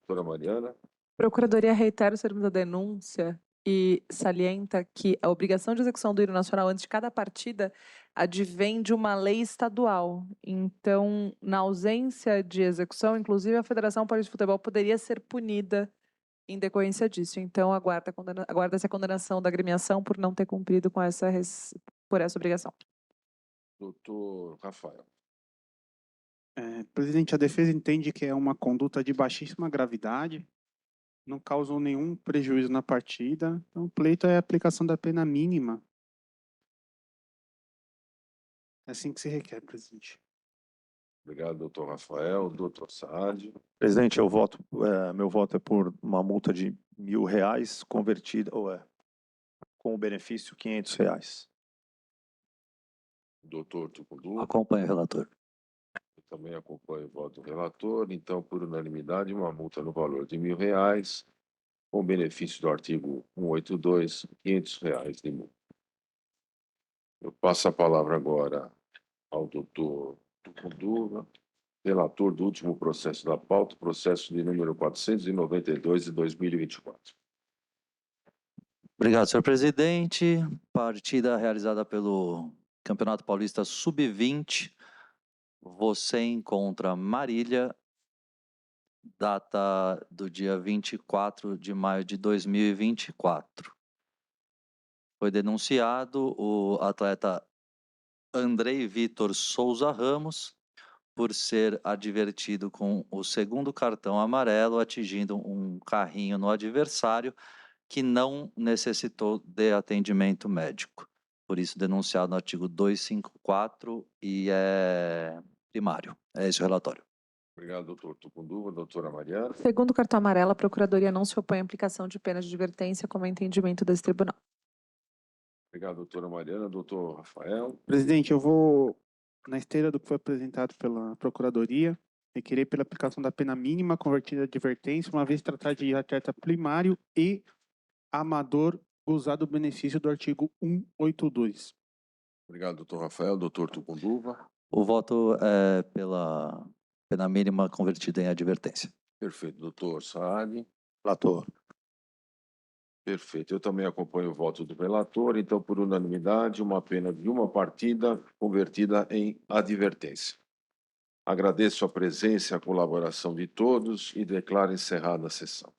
Doutora Mariana. Procuradoria reitera os termos da denúncia e salienta que a obrigação de execução do hino nacional antes de cada partida advém de uma lei estadual. Então, na ausência de execução, inclusive a Federação Paulista de Futebol poderia ser punida em decorrência disso. Então, aguarda-se a condenação da agremiação por não ter cumprido com por essa obrigação. Doutor Rafael. Presidente, a defesa entende que é uma conduta de baixíssima gravidade, não causou nenhum prejuízo na partida, então o pleito é a aplicação da pena mínima. É assim que se requer, presidente. Obrigado, doutor Rafael. Doutor Saad. Presidente, meu voto é por uma multa de R$1.000 convertida, com o benefício R$500. Doutor Tucundu. Acompanho o relator. Eu também acompanho o voto do relator. Então, por unanimidade, uma multa no valor de R$1.000, com benefício do artigo 182, R$500 de multa. Eu passo a palavra agora ao doutor Tucundu, relator do último processo da pauta, processo de número 492 de 2024. Obrigado, senhor presidente. Partida realizada pelo Campeonato Paulista Sub-20. Você contra Marília, data do dia 24 de maio de 2024. Foi denunciado o atleta Andrei Vitor Souza Ramos por ser advertido com o 2º cartão amarelo, atingindo um carrinho no adversário que não necessitou de atendimento médico. Por isso, denunciado no artigo 254 e é primário. É esse o relatório. Obrigado, doutor Tucunduva. Doutora Mariana. Segundo o cartão amarelo, a Procuradoria não se opõe à aplicação de pena de advertência como entendimento desse tribunal. Obrigado, doutora Mariana. Doutor Rafael. Presidente, eu vou, na esteira do que foi apresentado pela Procuradoria, requerer pela aplicação da pena mínima convertida em advertência, uma vez tratar de atleta primário e amador gozar do benefício do artigo 182. Obrigado, doutor Rafael. Doutor Tucunduva. O voto é pela pena mínima convertida em advertência. Perfeito, doutor Saad. Relator. Perfeito. Eu também acompanho o voto do relator, então, por unanimidade, uma pena de uma partida convertida em advertência. Agradeço a presença e a colaboração de todos e declaro encerrada a sessão.